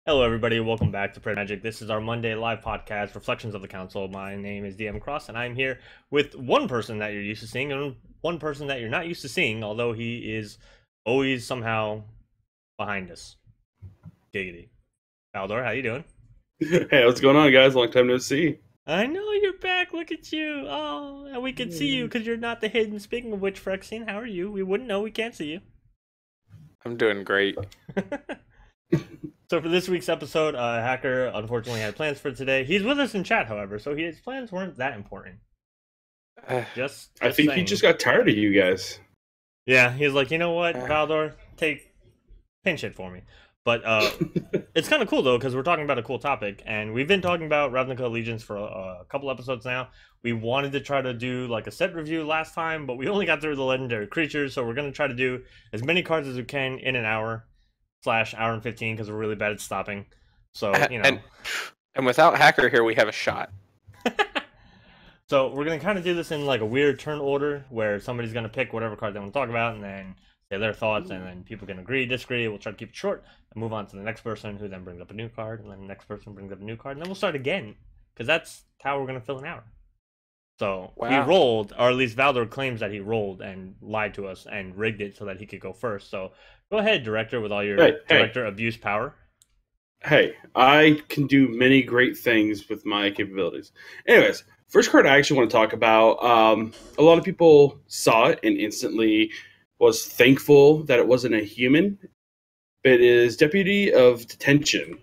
Hello, everybody. Welcome back to Praetor Magic. This is our Monday live podcast, Reflections of the Council. My name is DM Cross, and I'm here with one person that you're used to seeing and one person that you're not used to seeing, although he is always somehow behind us. Giggity. Valdor, how you doing? Hey, what's going on, guys? Long time no see. I know you're back. Look at you. Oh, and we can see you because you're not the hidden. Speaking of which, Frexine, how are you? We wouldn't know. We can't see you. I'm doing great. So for this week's episode, Hacker unfortunately had plans for today. He's with us in chat, however, so his plans weren't that important. Just I think saying. he just got tired of you guys. Yeah, he's like, you know what, Valdor, pinch it for me. But it's kind of cool though, because we're talking about a cool topic, and we've been talking about Ravnica Allegiance for a couple episodes now. We wanted to try to do like a set review last time, but we only got through the legendary creatures, so we're gonna try to do as many cards as we can in an hour. /hour and 15 because we're really bad at stopping. So, you know. And without Hacker here, we have a shot. So we're going to kind of do this in like a weird turn order where somebody's going to pick whatever card they want to talk about and then say their thoughts, and then people can agree, disagree. We'll try to keep it short and move on to the next person, who then brings up a new card, and then the next person brings up a new card, and then we'll start again because that's how we're going to fill an hour. So He rolled, or at least Valdor claims that he rolled and lied to us and rigged it so that he could go first. So go ahead, Director, with all your Director abuse power. Hey, I can do many great things with my capabilities. Anyways, first card I actually want to talk about. A lot of people saw it and instantly was thankful that it wasn't a human. It is Deputy of Detention,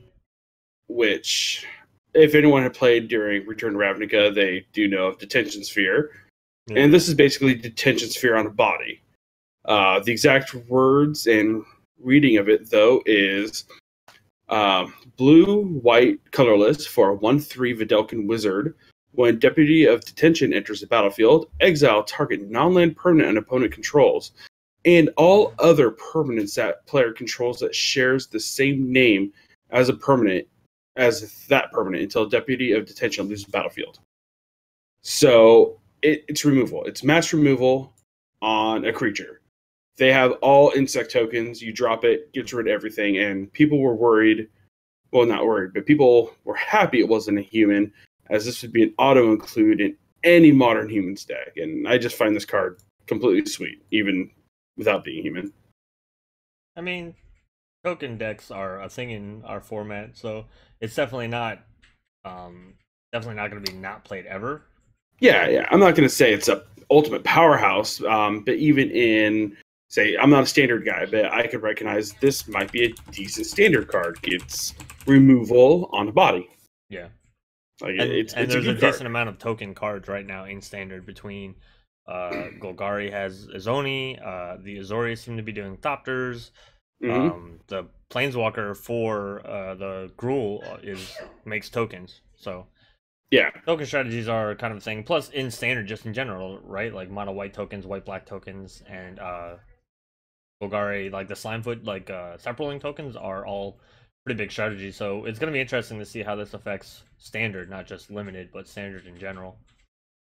which, if anyone had played during Return to Ravnica, they do know of Detention Sphere. Yeah. And this is basically Detention Sphere on a body. The exact words and reading of it, though, is blue, white, colorless for a 1/3 Videlkin wizard. When Deputy of Detention enters the battlefield, exile target non-land permanent and opponent controls, and all other permanents that player controls that shares the same name as a permanent until Deputy of Detention leaves the battlefield. So it's removal. It's mass removal on a creature. They have all insect tokens. You drop it, gets rid of everything, and people were worried. Well, not worried, but people were happy it wasn't a human, as this would be an auto-include in any modern human stack. And I just find this card completely sweet, even without being human. I mean, token decks are a thing in our format, so it's definitely not going to be not played ever. Yeah. I'm not going to say it's a ultimate powerhouse, but even in, say, I'm not a standard guy, but I could recognize this might be a decent standard card. It's removal on a body. Yeah. Like there's a decent amount of token cards right now in standard between Golgari has Izoni, the Azorius seem to be doing Thopters. The Planeswalker for the Gruul makes tokens. So yeah, token strategies are kind of a thing. Plus, in standard, just in general, right? Like mono white tokens, white black tokens, and Golgari, like the Slimefoot, like Separaling tokens are all pretty big strategies. So it's going to be interesting to see how this affects standard, not just limited, but standard in general.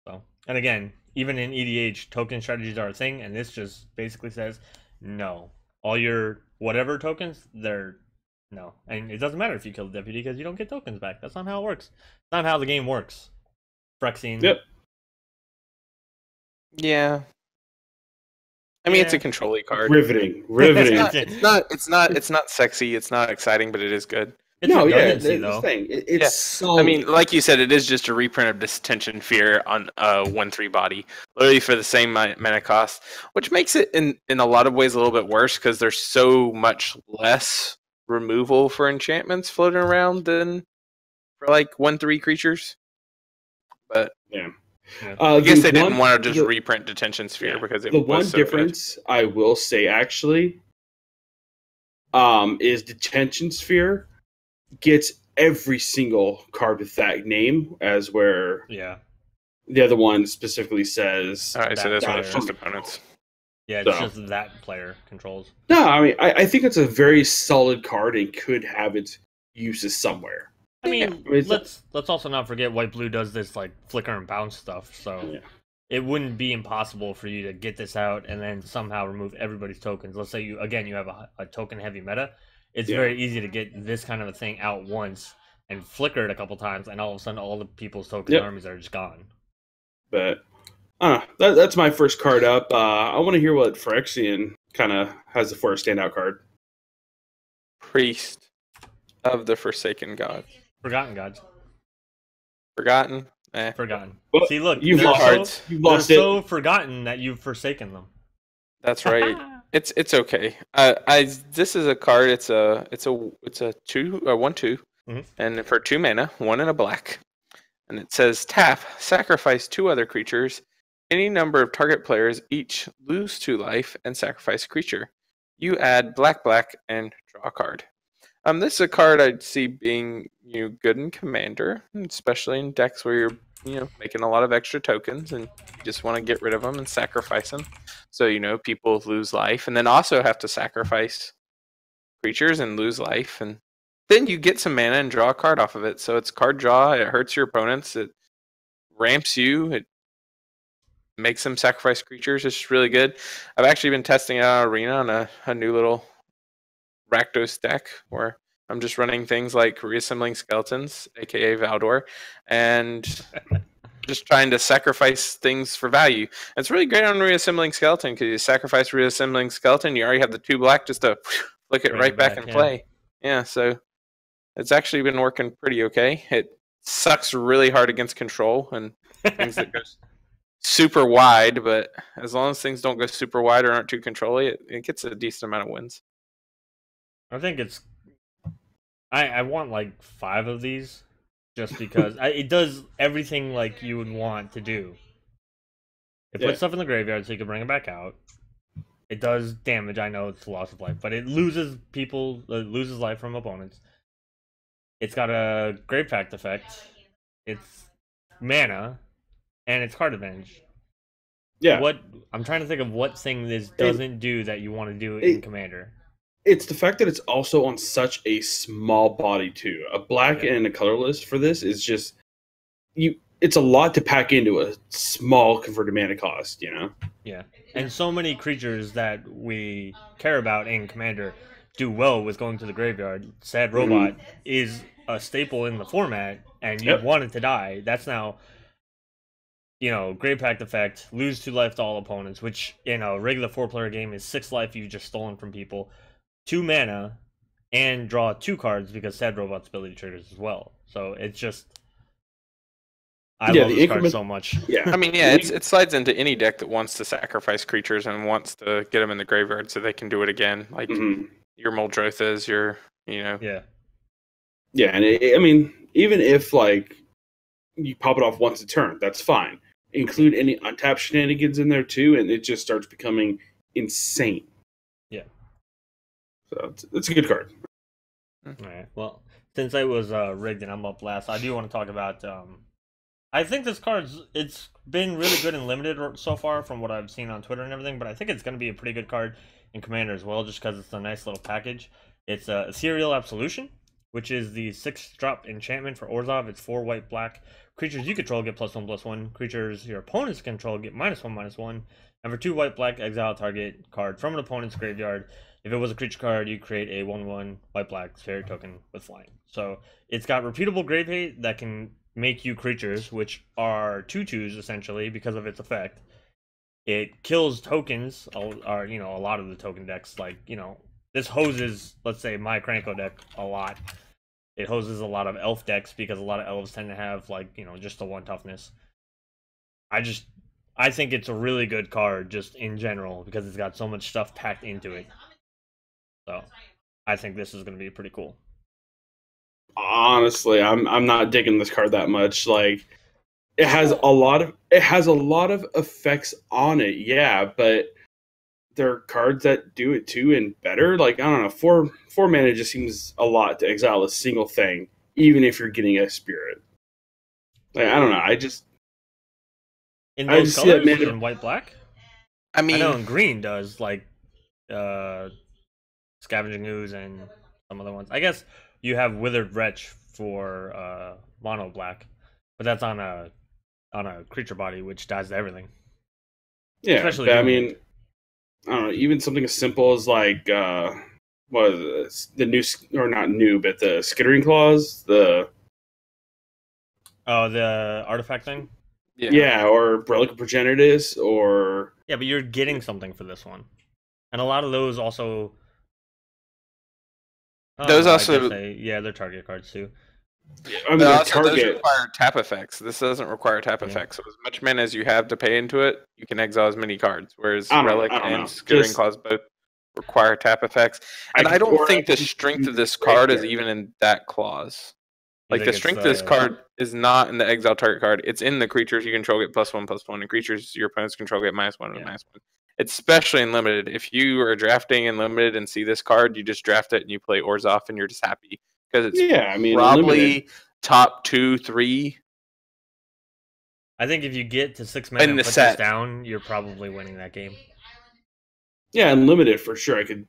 So, and again, even in EDH, token strategies are a thing, and this just basically says no. All your whatever tokens, they're no. And it doesn't matter if you kill the deputy because you don't get tokens back. That's not how it works. It's not how the game works. Frexine. Yep. Yeah. I mean, it's a control-y card. Riveting. It's not sexy. It's not exciting, but it is good. It's It's so. I mean, like you said, it is just a reprint of Detention Fear on a 1/3 body, literally for the same mana cost, which makes it in a lot of ways a little bit worse because there's so much less removal for enchantments floating around than for like 1/3 creatures. But yeah. I guess they didn't want to just reprint Detention Sphere because it was one so difference good. I will say actually is Detention Sphere gets every single card with that name, as where the other one specifically says. All right, so this one is just opponents. Yeah, it's just that player controls. No, I mean I think it's a very solid card and could have its uses somewhere. I mean, let's also not forget white blue does this like flicker and bounce stuff, so it wouldn't be impossible for you to get this out and then somehow remove everybody's tokens. Let's say you have a token heavy meta, it's very easy to get this kind of a thing out once and flicker it a couple times, and all of a sudden all the people's token armies are just gone. But that's my first card up. I want to hear what Phyrexian kind of has for a standout card. Priest of the Forsaken Gods. Forgotten Gods. Forgotten? Forgotten. Well, see, look, you've lost they're so forgotten that you've forsaken them. That's right. It's okay. This is a card. It's a 1/2, and for 2 mana, 1 and a black, and it says tap, sacrifice 2 other creatures. Any number of target players each lose 2 life and sacrifice a creature. You add black and draw a card. This is a card I'd see being good in Commander, especially in decks where you're making a lot of extra tokens and you just want to get rid of them and sacrifice them. So people lose life and then also have to sacrifice creatures and lose life, and then you get some mana and draw a card off of it. So it's card draw. It hurts your opponents. It ramps you. It makes them sacrifice creatures. It's just really good. I've actually been testing it out on Arena on a new little Rakdos deck where I'm just running things like Reassembling Skeletons, aka Valdor, and just trying to sacrifice things for value. And it's really great on Reassembling Skeleton because you sacrifice Reassembling Skeleton, you already have the 2 black just to flick it right back in play. Yeah, so it's actually been working pretty okay. It sucks really hard against control and things that goes super wide, but as long as things don't go super wide or aren't too controlly, it gets a decent amount of wins. I think it's... I want like 5 of these, just because it does everything like you would want to do. It puts stuff in the graveyard so you can bring it back out. It does damage, I know it's loss of life, but it loses life from opponents. It's got a Grave Pact effect. It's mana, and it's card advantage. Yeah. I'm trying to think of what thing this doesn't do that you want to do in Commander. It's the fact that it's also on such a small body too. A black and a colorless for this is just it's a lot to pack into a small converted mana cost, Yeah. And so many creatures that we care about in Commander do well with going to the graveyard. Sad Robot is a staple in the format, and you want it to die. That's now Grave Pact effect, lose 2 life to all opponents, which in a regular 4-player game is 6 life you've just stolen from people. 2 mana, and draw 2 cards because Sad Robot's ability triggers as well. So it's just... I love this card so much. Yeah, I mean, it slides into any deck that wants to sacrifice creatures and wants to get them in the graveyard so they can do it again. Like your Muldrothas, your, Yeah. Yeah, and I mean, even if, like, you pop it off once a turn, that's fine. Include any untapped shenanigans in there, too, and it just starts becoming insane. Yeah. So it's a good card. All right. Well, since I was rigged and I'm up last, I do want to talk about. I think this it's been really good and limited so far from what I've seen on Twitter and everything, but I think it's going to be a pretty good card in Commander as well, just because it's a nice little package. It's Ethereal Absolution, which is the 6-drop enchantment for Orzhov. It's 4 white/black. Creatures you control get +1/+1. Creatures your opponents control get -1/-1. And for 2 white/black, exile target card from an opponent's graveyard. If it was a creature card, you create a 1/1 white/black fairy token with flying. So it's got repeatable grave hate that can make you creatures, which are 2/2s essentially because of its effect. It kills tokens, or a lot of the token decks. Like this hoses, let's say, my Kranko deck a lot. It hoses a lot of elf decks because a lot of elves tend to have just the 1 toughness. I think it's a really good card just in general because it's got so much stuff packed into it. So I think this is going to be pretty cool. Honestly, I'm not digging this card that much. Like, it has a lot of effects on it, yeah, but there are cards that do it too and better. Like, I don't know, 4 mana just seems a lot to exile a single thing, even if you're getting a spirit. Like, I don't know. I just colors, in white/black. I mean, I know in green does like Scavenging Ooze and some other ones. I guess you have Withered Wretch for mono black, but that's on a creature body, which dies to everything. Yeah, but I mean, I don't know. Even something as simple as like was the new, or not new, but the skittering claws, the artifact thing. Yeah, or Relic of Progenitus, or yeah, but you're getting something for this one, and a lot of those also. Those also, they're target cards too. I mean, those require tap effects. This doesn't require tap effects. So as much mana as you have to pay into it, you can exile as many cards. Whereas Relic and Skittering Claws both require tap effects. And I don't think the strength of this card is even in that clause. Like, the strength of this card is not in the exile target card. It's in the creatures you control get +1/+1, and creatures your opponents control get -1 and -1. Especially in limited. If you are drafting in limited and see this card, you just draft it and you play Orzhov and you're just happy. Because it's probably limited. Top 2, 3. I think if you get to 6 mana and put this down, you're probably winning that game. Yeah, unlimited for sure. I could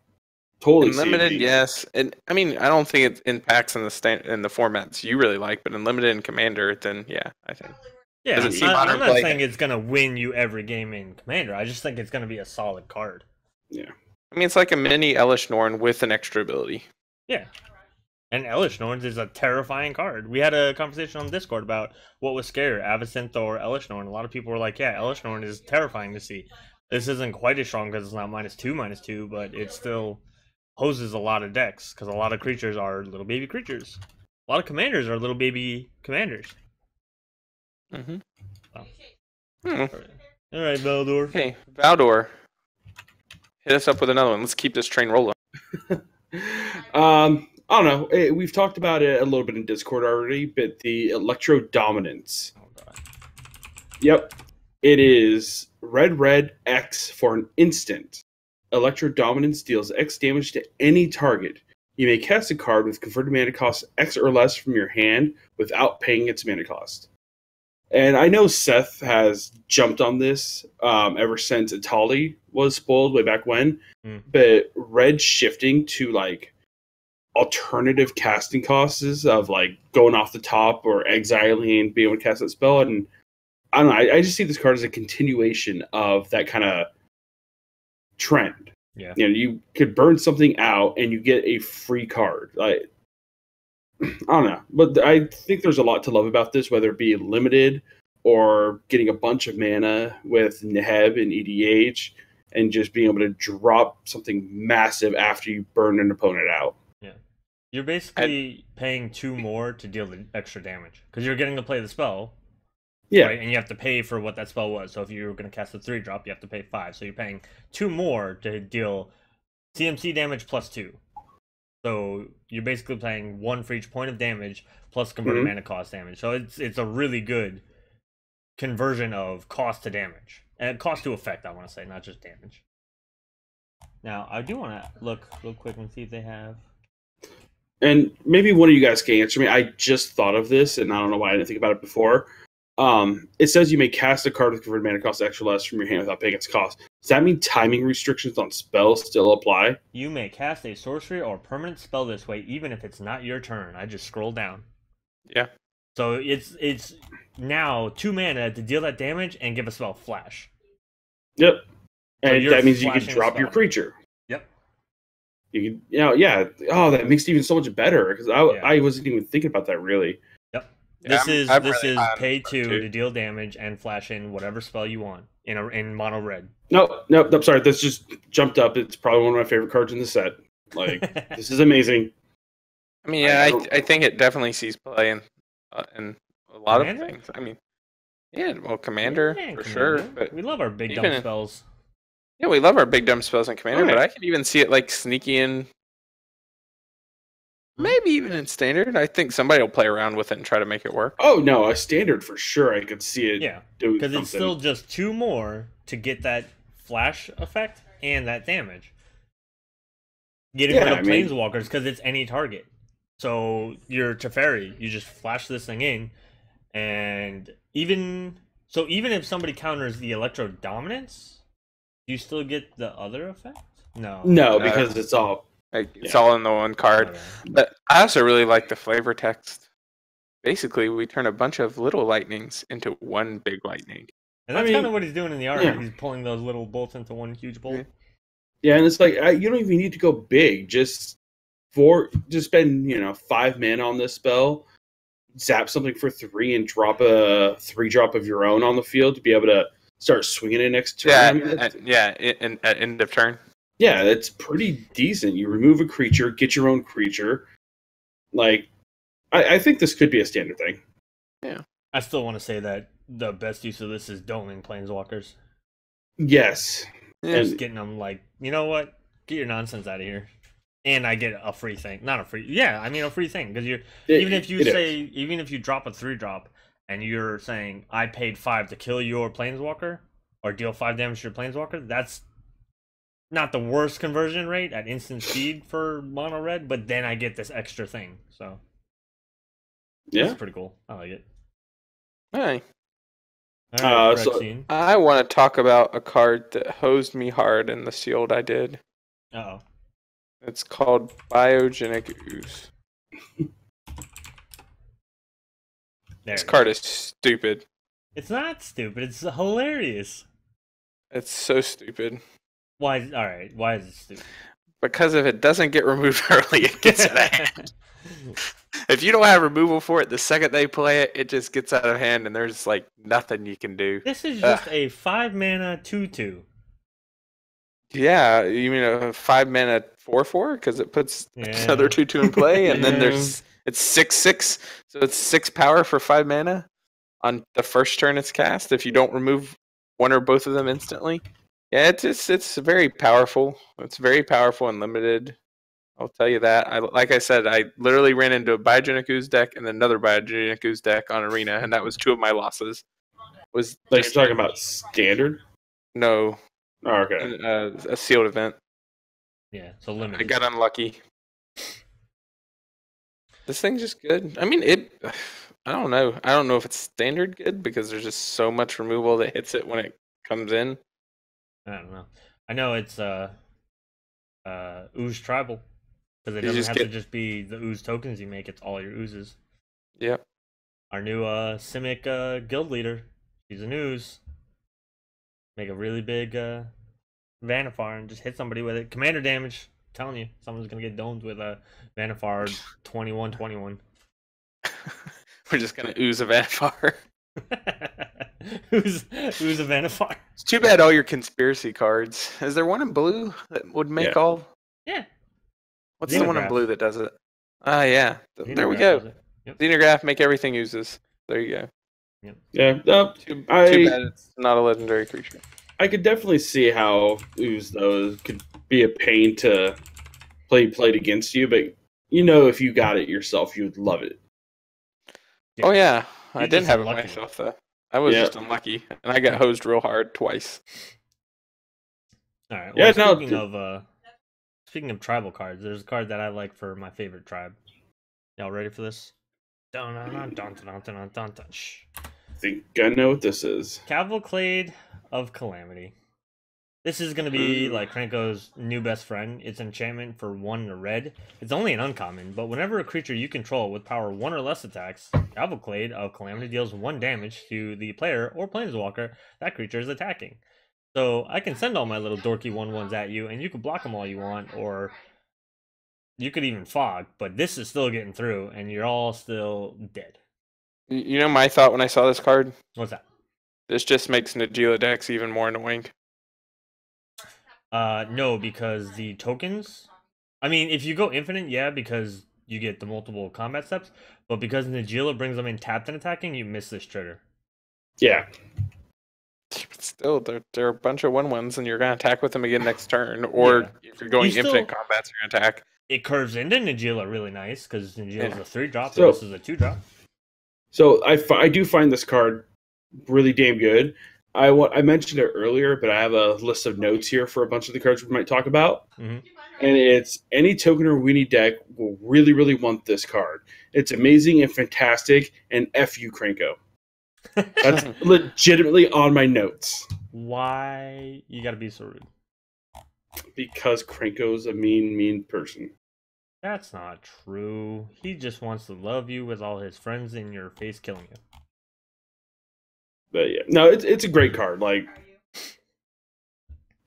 totally see limited, yes. And I mean, I don't think it impacts in the formats you really like, but in limited and Commander, then yeah, I think. Yeah, I'm not saying it's gonna win you every game in Commander. I just think it's gonna be a solid card. Yeah, I mean, it's like a mini Elish Norn with an extra ability. Yeah. And Elish Norn is a terrifying card. We had a conversation on Discord about what was scarier, Avacynth or Elish Norn. A lot of people were like, yeah, Elish Norn is terrifying to see. This isn't quite as strong because it's not -2/2, but it still poses a lot of decks because a lot of creatures are little baby creatures. A lot of commanders are little baby commanders. Mm-hmm. So. All right, Valdor. Okay, Valdor. Hit us up with another one. Let's keep this train rolling. I don't know. We've talked about it a little bit in Discord already, but the Electro Dominance. Oh, God. Yep. It is red X for an instant. Electro Dominance deals X damage to any target. You may cast a card with converted mana cost X or less from your hand without paying its mana cost. And I know Seth has jumped on this ever since Atali was spoiled way back when. But red shifting to like alternative casting costs of like going off the top or exiling, being able to cast that spell, and I don't know. I just see this card as a continuation of that kind of trend. Yeah, you know, you could burn something out and you get a free card. Like, I don't know, but I think there's a lot to love about this, whether it be limited or getting a bunch of mana with Neheb and EDH, and just being able to drop something massive after you burn an opponent out. Yeah. You're basically paying 2 more to deal the extra damage. Because you're getting to play the spell. Yeah. Right? And you have to pay for what that spell was. So if you were going to cast a 3-drop, you have to pay 5. So you're paying 2 more to deal CMC damage +2. So you're basically paying 1 for each point of damage plus converted mana cost damage. So it's a really good conversion of cost to damage. And cost to effect, I want to say, not just damage. Now, I do want to look real quick and see if they have... And maybe one of you guys can answer me. I just thought of this, and I don't know why I didn't think about it before. It says you may cast a card with converted mana cost extra less from your hand without paying its cost. Does that mean timing restrictions on spells still apply? You may cast a sorcery or permanent spell this way, even if it's not your turn. I just scrolled down. Yeah. So it's now 2 mana to deal that damage and give a spell flash. Yep. And So that means you can drop your creature. Yep. You can, yeah. Oh, that makes it even so much better because I wasn't even thinking about that really. Yep. Yeah, this is pay 2 to deal damage and flash in whatever spell you want in mono red. Nope. Sorry, this just jumped up. It's probably one of my favorite cards in the set. Like, this is amazing. I mean, yeah, I think it definitely sees play in a lot of things. I mean, yeah, well, Commander for sure. But we love our big dumb spells. Yeah, we love our big dumb spells in Commander, but I can even see it like sneaky in. Maybe even in Standard. I think somebody will play around with it and try to make it work. Oh no, a Standard for sure. I could see it. Yeah, doing because it's still just 2 more to get that flash effect and that damage. Getting rid of Planeswalkers because it's any target. So your Teferi, you just flash this thing in, and even if somebody counters the Electro Dominance, you still get the other effect? No, because it's all all in the one card. Okay. But I also really like the flavor text. Basically, we turn a bunch of little lightnings into one big lightning. And that's kind of what he's doing in the art. Yeah. He's pulling those little bolts into one huge bolt. Yeah, and it's like you don't even need to go big. Just spend 5 mana on this spell, zap something for 3, and drop a 3-drop of your own on the field to be able to start swinging it next turn. At end of turn. Yeah, that's pretty decent. You remove a creature, get your own creature. Like, I think this could be a standard thing. Yeah. I still want to say that the best use of this is doling planeswalkers. Yes. Just getting them like, you know what? Get your nonsense out of here. And I get a free thing. Not a free... Yeah, I mean a free thing. Because even if you drop a 3-drop and you're saying, I paid 5 to kill your planeswalker or deal 5 damage to your planeswalker, that's not the worst conversion rate at instant speed for mono red, but then I get this extra thing. So yeah, it's pretty cool. I like it. Hey. All right, I want to talk about a card that hosed me hard in the sealed I did. Uh-oh. It's called Biogenic Ooze. This card is stupid. It's not stupid. It's hilarious. It's so stupid. Why is it stupid? Because if it doesn't get removed early, it gets out of hand. If you don't have removal for it, the second they play it, it just gets out of hand, and there's like nothing you can do. This is just a 5-mana 2/2. Yeah, you mean a 5-mana 4/4 because it puts another 2/2 in play, and then it's 6/6, so it's 6 power for 5 mana on the first turn it's cast. If you don't remove one or both of them instantly, yeah, it's very powerful. It's very powerful and limited. I'll tell you that. Like I said, I literally ran into a Biogenic Ooze deck and another Biogenic Ooze deck on Arena, and that was 2 of my losses. Was like you're talking about standard? No. Oh, okay. A sealed event. Yeah, so limited. I got unlucky. This thing's just good. I mean, I don't know. I don't know if it's standard good because there's just so much removal that hits it when it comes in. I don't know. I know it's Ooze Tribal. Because it doesn't have to just be the Ooze tokens you make, it's all your Oozes. Yep. Our new Civic guild leader, she's an Ooze. Make a really big Vanifar and just hit somebody with it. Commander damage. I'm telling you, someone's going to get domed with a Vanifar 21/21. We're just going to Ooze a Vanifar. Ooze a Vanifar. It's too bad all your conspiracy cards. Is there one in blue that would make all? Yeah. What's the one in blue that does it? Yeah. There we go. Yep. Xenograph, make everything Oozes. There you go. Yep. Yeah. Too bad it's not a legendary creature. I could definitely see how Ooze, though, could be a pain to played against you, but if you got it yourself, you would love it. Yeah. Oh, yeah. I didn't have it myself, though. I was just unlucky, and I got hosed real hard twice. All right. Well, speaking of tribal cards, there's a card that I like for my favorite tribe. Y'all ready for this? I think I know what this is. Capitalclade of Calamity. This is going to be like Krenko's new best friend. It's enchantment for 1 red. It's only an uncommon, but whenever a creature you control with power 1 or less attacks, Capitalclade of Calamity deals 1 damage to the player or planeswalker that creature is attacking. So I can send all my little dorky 1/1s at you, and you can block them all you want, or you could even fog, but this is still getting through, and you're all still dead. You know my thought when I saw this card? What's that? This just makes Najeela decks even more annoying. No, because the tokens... I mean, if you go infinite, yeah, because you get the multiple combat steps, but because Najeela brings them in tapped and attacking, you miss this trigger. Yeah. But still, they're a bunch of 1/1s, and you're going to attack with them again next turn. Or if you're going infinite combats, you're going to attack. It curves into Najeela really nice, because Najeela's a 3-drop, so this is a 2-drop. So I do find this card really damn good. I mentioned it earlier, but I have a list of notes here for a bunch of the cards we might talk about. Mm-hmm. And it's any token or weenie deck will really, really want this card. It's amazing and fantastic, and F you, Krenko. That's legitimately on my notes. Why you gotta be so rude? Because Krenko's a mean person. That's not true. He just wants to love you with all his friends in your face killing you. But yeah, no, it's a great card. Like,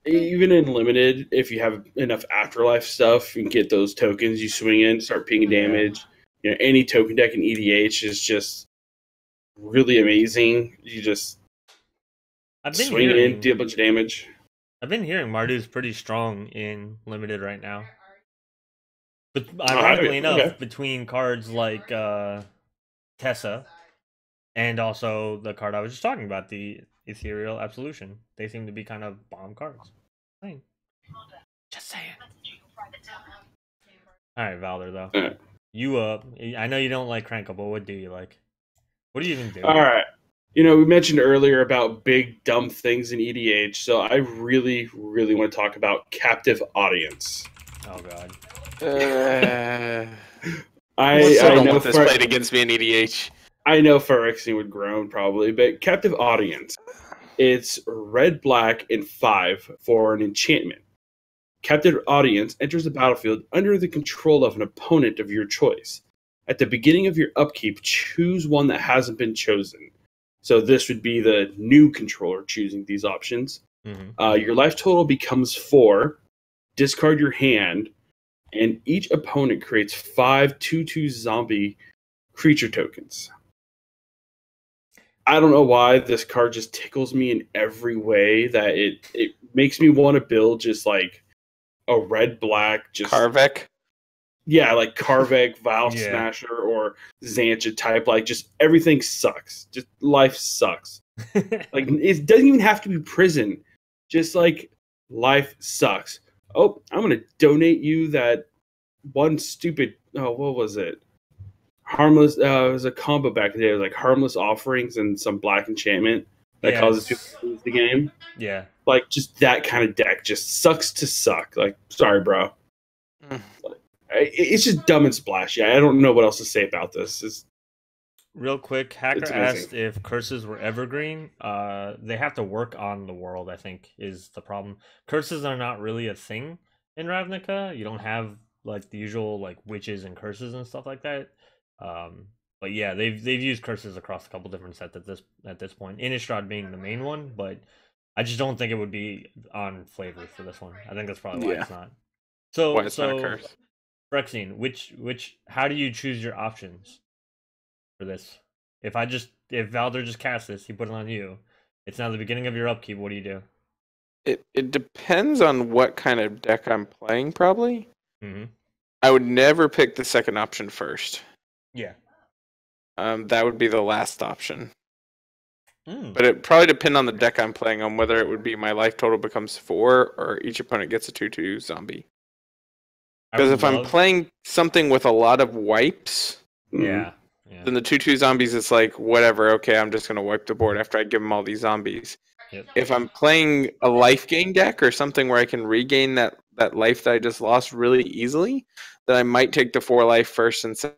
even in limited, if you have enough afterlife stuff, you can get those tokens. You swing in, start pinging damage. You know, any token deck in EDH is just really amazing. You just swing in, do a bunch of damage. I've been hearing Mardu's pretty strong in limited right now. But ironically enough, between cards like Tessa and also the card I was just talking about, the Ethereal Absolution, they seem to be kind of bomb cards. Just saying. Alright, Valdor, though. You I know you don't like Crankle, but what do you like? What do you even do? Alright. You know, we mentioned earlier about big, dumb things in EDH, so I really, really want to talk about Captive Audience. Oh, God. I know this played against me in EDH. I know Phyrexian would groan, probably, but Captive Audience. It's red, black, and 5 for an enchantment. Captive Audience enters the battlefield under the control of an opponent of your choice. At the beginning of your upkeep, choose one that hasn't been chosen. So this would be the new controller choosing these options. Mm-hmm. Your life total becomes 4. Discard your hand, and each opponent creates 5 2/2 zombie creature tokens. I don't know why this card just tickles me in every way that it makes me want to build just like a red-black just Karvek. Yeah, like Karvek, Val Smasher, or Xantcha type. Like, just everything sucks. Just life sucks. Like, it doesn't even have to be prison. Just like life sucks. Oh, I'm gonna donate you that one stupid. Oh, what was it? Harmless. It was a combo back in the day. It was like harmless offerings and some black enchantment that causes people to lose the game. Yeah. Like, just that kind of deck just sucks to suck. Like, sorry, bro. It's just dumb and splashy. I don't know what else to say about this. Real quick, Hacker asked if curses were evergreen. They have to work on the world, I think, is the problem. Curses are not really a thing in Ravnica. You don't have like the usual like witches and curses and stuff like that. But yeah, they've used curses across a couple different sets at this point. Innistrad being the main one, but I just don't think it would be on flavor for this one. I think that's probably why it's not. So why it's not a curse. Phyrexian, how do you choose your options for this? If Valdor just casts this, he put it on you. It's now the beginning of your upkeep. What do you do? It depends on what kind of deck I'm playing, probably. Mm-hmm. I would never pick the second option first. Yeah. That would be the last option. Mm. But it probably depend on the deck I'm playing on whether it would be my life total becomes 4 or each opponent gets a 2/2 zombie. Because if I'm playing something with a lot of wipes, then the 2/2 zombies, it's like, whatever, okay, I'm just going to wipe the board after I give them all these zombies. Yep. If I'm playing a life gain deck or something where I can regain that life that I just lost really easily, then I might take the 4 life first and say,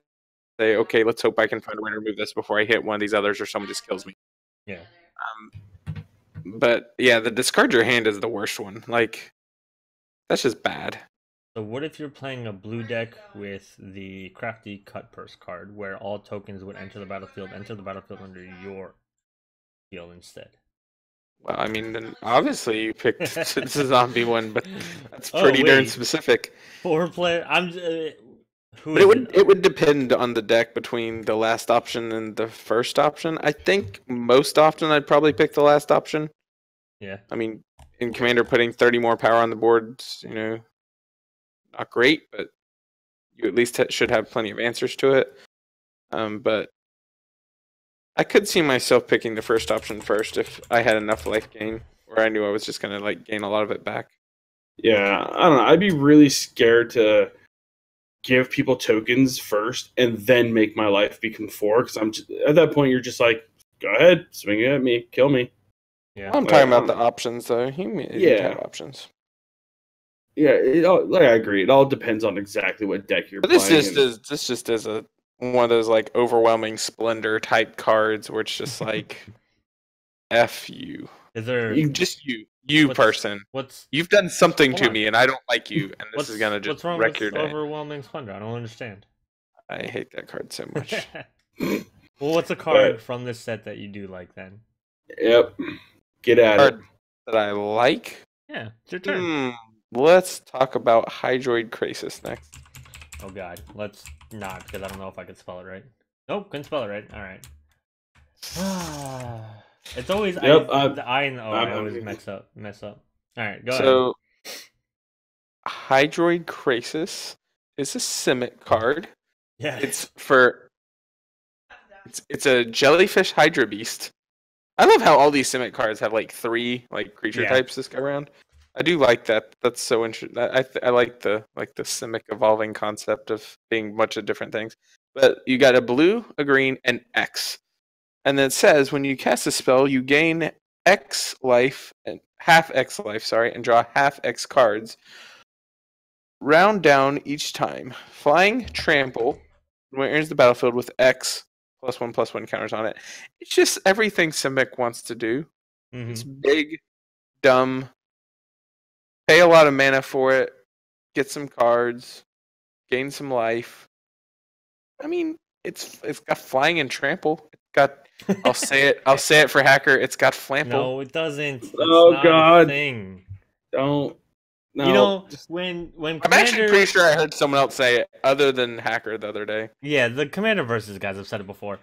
okay, let's hope I can find a way to remove this before I hit one of these others or someone just kills me. Yeah. But yeah, the discard your hand is the worst one. Like, that's just bad. So what if you're playing a blue deck with the Crafty Cut Purse card, where all tokens would enter the battlefield under your field instead? Well, I mean, then obviously you picked the zombie one, but that's pretty darn specific. 4-player. But it would depend on the deck between the last option and the first option. I think most often I'd probably pick the last option. Yeah. I mean, in Commander, putting 30 more power on the board, not great, but you at least should have plenty of answers to it. But I could see myself picking the first option first if I had enough life gain, or I knew I was just going to like gain a lot of it back. Yeah, I don't know. I'd be really scared to give people tokens first and then make my life become 4, because at that point you're just like, go ahead, swing it at me, kill me. Yeah, I'm talking about the options though. You have options. Yeah, I agree. It all depends on exactly what deck you're playing. This just is one of those like overwhelming splendor type cards where it's just like, F you. Is there you person? You've done something to me, and I don't like you, and this is gonna just wreck your day. Overwhelming splendor? I don't understand. I hate that card so much. Well, what's a card from this set that you do like then? Yep. Get at it. That I like. Yeah, it's your turn. Let's talk about Hydroid Crisis next. Oh god, let's not, because I don't know if I can spell it right. Nope, couldn't spell it right. Alright. It's always Yep, the I and the O I always mess up. Alright, go ahead. So Hydroid Crisis is a Simic card. Yeah. It's a jellyfish Hydra Beast. I love how all these Simic cards have like 3 like creature types this go around. I do like that. That's so interesting. I like the Simic evolving concept of being a bunch of different things. But you got a blue, a green, and X. And then it says when you cast a spell, you gain X life and half X life, sorry, and draw half X cards. Round down each time. Flying Trample. When it enters the battlefield with X +1/+1 counters on it. It's just everything Simic wants to do. Mm-hmm. It's big, dumb. Pay a lot of mana for it. Get some cards. Gain some life. I mean, it's got flying and trample. It's got. I'll say it for Hacker. It's got flample. No, it doesn't. It's Oh God! a thing. Don't. No. You know, when I'm Commander... actually pretty sure I heard someone else say it other than Hacker the other day. Yeah, the Commander versus guys have said it before.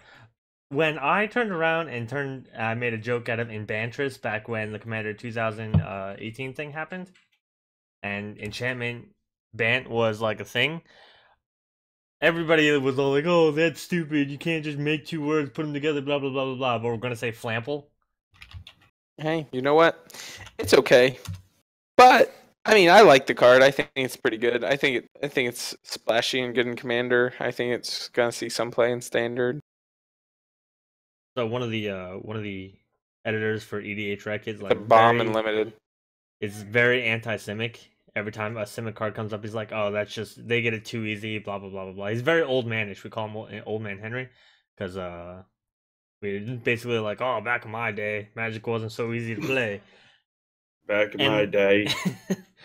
When I turned around and I made a joke out of in Bantris back when the Commander 2018 thing happened, and enchantment Bant was like a thing. Everybody was all like, "Oh, that's stupid! You can't just make 2 words, put them together, blah blah blah blah blah." But we're gonna say flample. Hey, you know what? It's okay, but. I mean, I like the card. I think it's pretty good. I think it's splashy and good in Commander. I think it's gonna see some play in Standard. So one of the editors for EDH Rec is like the bomb and limited. It's very anti-Simic. Every time a Simic card comes up, he's like, "Oh, that's just they get it too easy." Blah blah blah blah blah. He's very old manish. We call him Old Man Henry because we basically like, "Oh, back in my day, Magic wasn't so easy to play." Back in my day.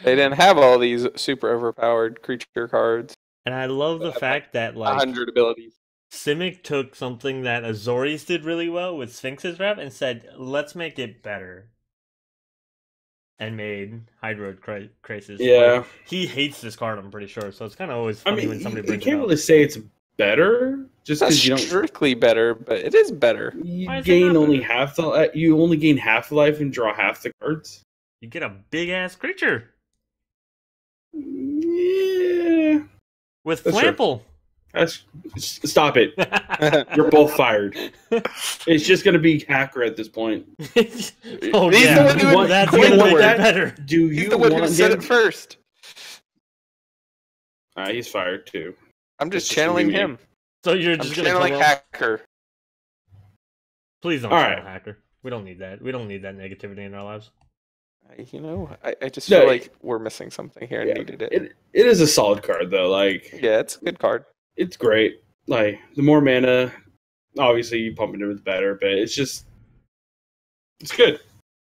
They didn't have all these super overpowered creature cards. And I love the fact that like 100 abilities. Simic took something that Azorius did really well with Sphinx's Rep and said, "Let's make it better." And made Hydroid Crisis. Yeah. Like, he hates this card, I'm pretty sure. So it's kind of always funny when somebody brings it up. You can't really say it's better, just because you don't strictly better, but it is better. You gain only half the. You only gain half the life and draw half the cards. You get a big ass creature. Yeah. With Flample. Stop it. You're both fired. It's just going to be Hacker at this point. Oh, yeah. That's going to make it better. Do you want to said it first? He's fired too. I'm just channeling him. So you're just going to channeling Hacker. Please don't channel Hacker. We don't need that. We don't need that negativity in our lives. You know, I just feel like we're missing something here and needed it. It is a solid card though. Like, yeah, it's a good card. It's great. Like, the more mana, obviously you pump into it better, but it's just it's good.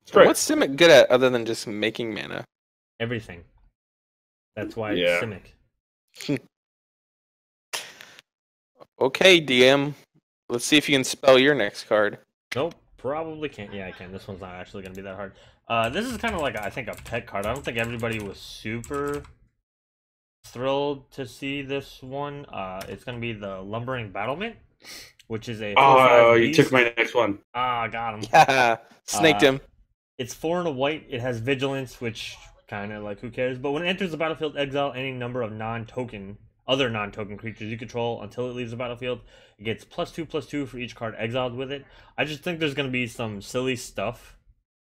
It's great. What's Simic good at other than just making mana? Everything. That's why it's Simic. Okay, DM. Let's see if you can spell your next card. Nope, probably can't. Yeah, I can. This one's not actually going to be that hard. This is kind of like, I think, a pet card. I don't think everybody was super thrilled to see this one. It's going to be the Lumbering Battlement, which is a 4/5 beast. You took my next one. Ah, got him. Yeah, snaked him. It's 4 and a white. It has Vigilance, which kind of like, who cares? But when it enters the battlefield, exile any number of other non-token creatures you control until it leaves the battlefield. It gets +2/+2 for each card exiled with it. I just think there's going to be some silly stuff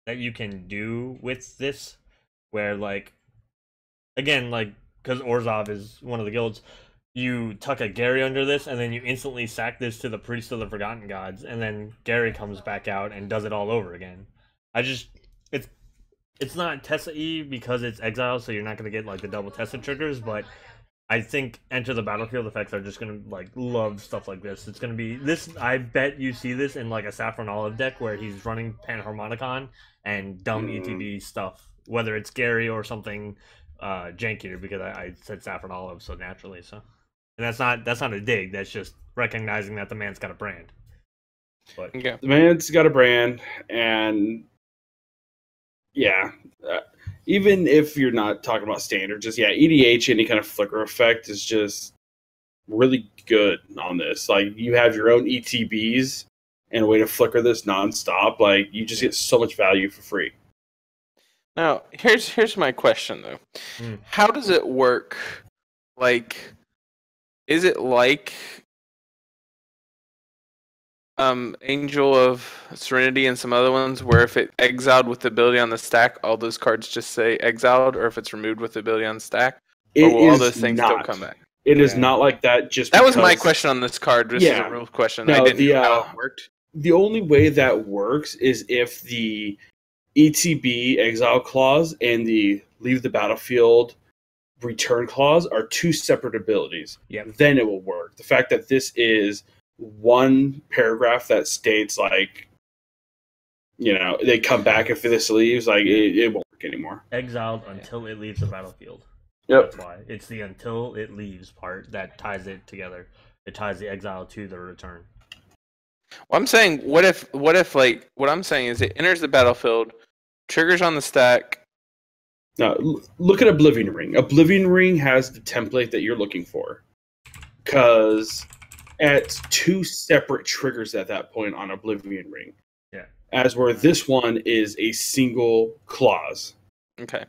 that you can do with this, where, like, again, like, because Orzhov is one of the guilds, you tuck a Gary under this, and then you instantly sack this to the Priest of the Forgotten Gods, and then Gary comes back out and does it all over again. It's not Tessa-y because it's exiled, so you're not going to get, like, the double Tessa triggers, but I think Enter the Battlefield effects are just going to, like, love stuff like this. It's going to be this. I bet you see this in, like, a Saffron Olive deck where he's running Panharmonicon and dumb ETB stuff, whether it's Gary or something jankier, because I said Saffron Olive so naturally. So, and that's not a dig. That's just recognizing that the man's got a brand. But the man's got a brand, and yeah, even if you're not talking about standard, just EDH, any kind of flicker effect is just really good on this. Like, you have your own ETBs and a way to flicker this nonstop. Like, you just get so much value for free. Now, here's my question though. How does it work? Like, is it like Angel of Serenity and some other ones where if it exiled with the ability on the stack, all those cards just say exiled, or if it's removed with the ability on the stack, or will all those things still come back? It is not like that. That was my question on this card. This is a real question. No, I didn't know how it worked. The only way that works is if the ETB exile clause and the leave the battlefield return clause are two separate abilities. Then it will work. The fact that this is one paragraph that states, like, they come back if this leaves, like, it won't work anymore. Exiled until it leaves the battlefield. Yep. That's why. It's the until it leaves part that ties it together. It ties the exile to the return. Well, I'm saying, what if like, what I'm saying is it enters the battlefield, triggers on the stack. Now, look at Oblivion Ring. Oblivion Ring has the template that you're looking for. Because it's two separate triggers at that point on Oblivion Ring. Yeah. As where this one is a single clause. Okay.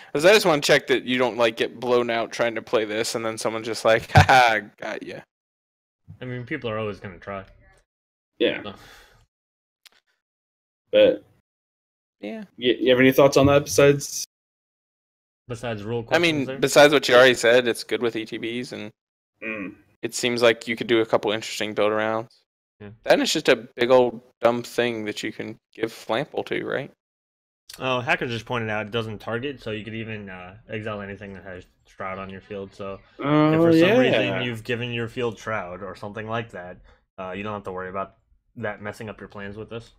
Because I just want to check that you don't, like, get blown out trying to play this, and then someone's just like, haha, got ya. I mean, people are always going to try. Yeah. But, yeah. You have any thoughts on that besides rule questions? I mean, there? besides what you already said, it's good with ETBs, and it seems like you could do a couple interesting build arounds. Yeah. Then it's just a big old dumb thing that you can give Flample to, right? Oh, Hacker just pointed out it doesn't target, so you could even exile anything that has Shroud on your field. So if for some reason you've given your field Shroud or something like that, you don't have to worry about that messing up your plans with this.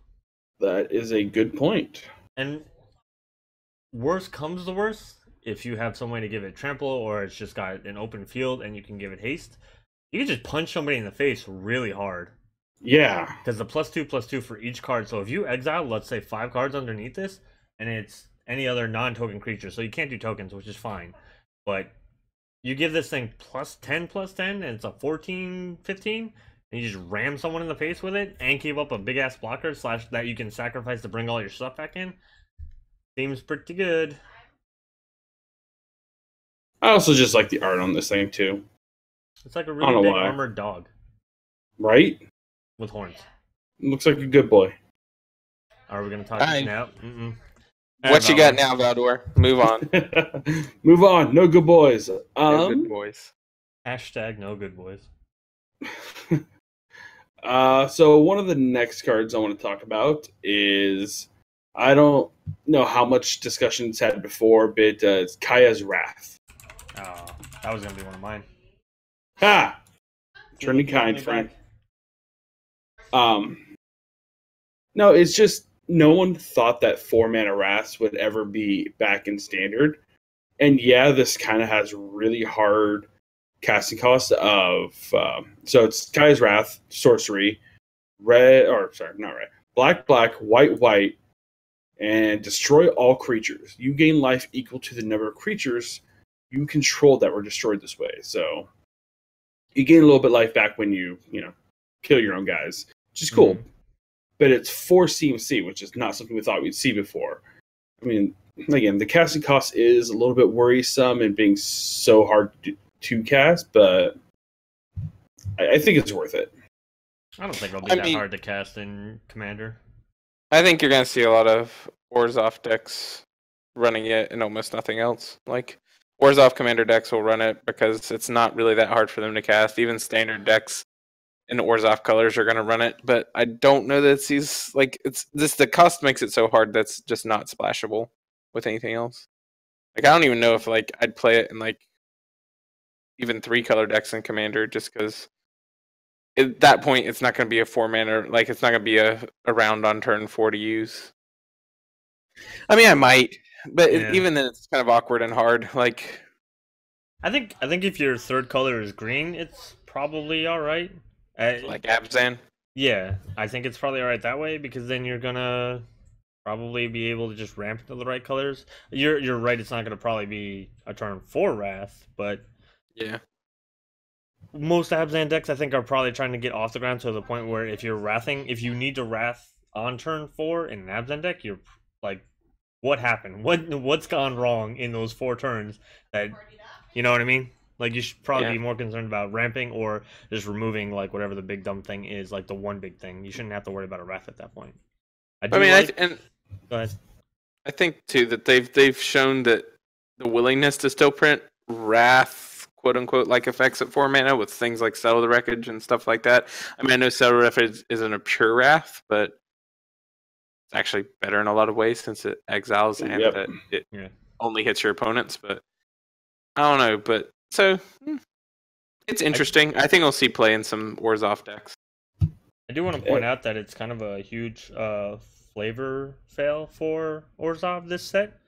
That is a good point. And worst comes to worst, if you have some way to give it trample or it's just got an open field and you can give it haste, you can just punch somebody in the face really hard. Yeah. Because the +2/+2 for each card. So if you exile, let's say 5 cards underneath this, and it's any other non-token creature, so you can't do tokens, which is fine. But you give this thing +10/+10, and it's a 14/15, and you just ram someone in the face with it, and keep up a big-ass blocker / that you can sacrifice to bring all your stuff back in. Seems pretty good. I also just like the art on this thing, too. It's like a really big armored dog. Right? With horns. Looks like a good boy. Are we going to talk now? What you got now, Valdor? Move on. Move on. No good boys. No good boys. Hashtag no good boys. So one of the next cards I want to talk about is, I don't know how much discussion it's had before, but it's Kaya's Wrath. Oh, that was going to be one of mine. Ha! Turning kind, friend. No, it's just no one thought that 4-mana Wrath would ever be back in standard. And yeah, this kind of has really hard casting cost of so it's Kaya's Wrath, sorcery, black, white, and destroy all creatures. You gain life equal to the number of creatures you control that were destroyed this way. So you gain a little bit life back when you kill your own guys, which is cool. But it's 4 CMC, which is not something we thought we'd see before. I mean, again, the casting cost is a little bit worrisome and being so hard to cast, but I think it's worth it. I don't think it'll be that hard to cast in Commander. I think you're going to see a lot of Orzhov decks running it and almost nothing else. Like, Orzhov Commander decks will run it because it's not really that hard for them to cast. Even standard decks in Orzhov colors are going to run it, but I don't know that the cost makes it so hard that's just not splashable with anything else. Like, I don't even know if I'd play it in even 3-color decks in Commander, just because at that point it's not going to be a 4-mana, it's not going to be a round on turn 4 to use. I mean, I might, but even then it's kind of awkward and hard. I think if your 3rd color is green, it's probably all right. Like Abzan? Yeah, I think it's probably alright that way, because then you're gonna probably be able to just ramp into the right colors. You're right. It's not going to probably be a turn 4 Wrath, but Yeah. most Abzan decks I think are probably trying to get off the ground to the point where if you're wrathing, if you need to wrath on turn 4 in an Abzan deck, you're like, what happened? What's gone wrong in those 4 turns? That, you know what I mean? Like, you should probably be more concerned about ramping or just removing like whatever the big dumb thing is, like the one big thing. You shouldn't have to worry about a wrath at that point. I mean, go ahead. I think too that they've shown that the willingness to still print wrath, quote unquote, like effects at 4 mana with things like Settle the Wreckage and stuff like that. I mean, I know Settle the Wreckage isn't a pure wrath, but it's actually better in a lot of ways since it exiles and that it only hits your opponents. But I don't know. But so it's interesting. I think we'll see play in some Orzhov decks. I do want to point out that it's kind of a huge flavor fail for Orzhov this set.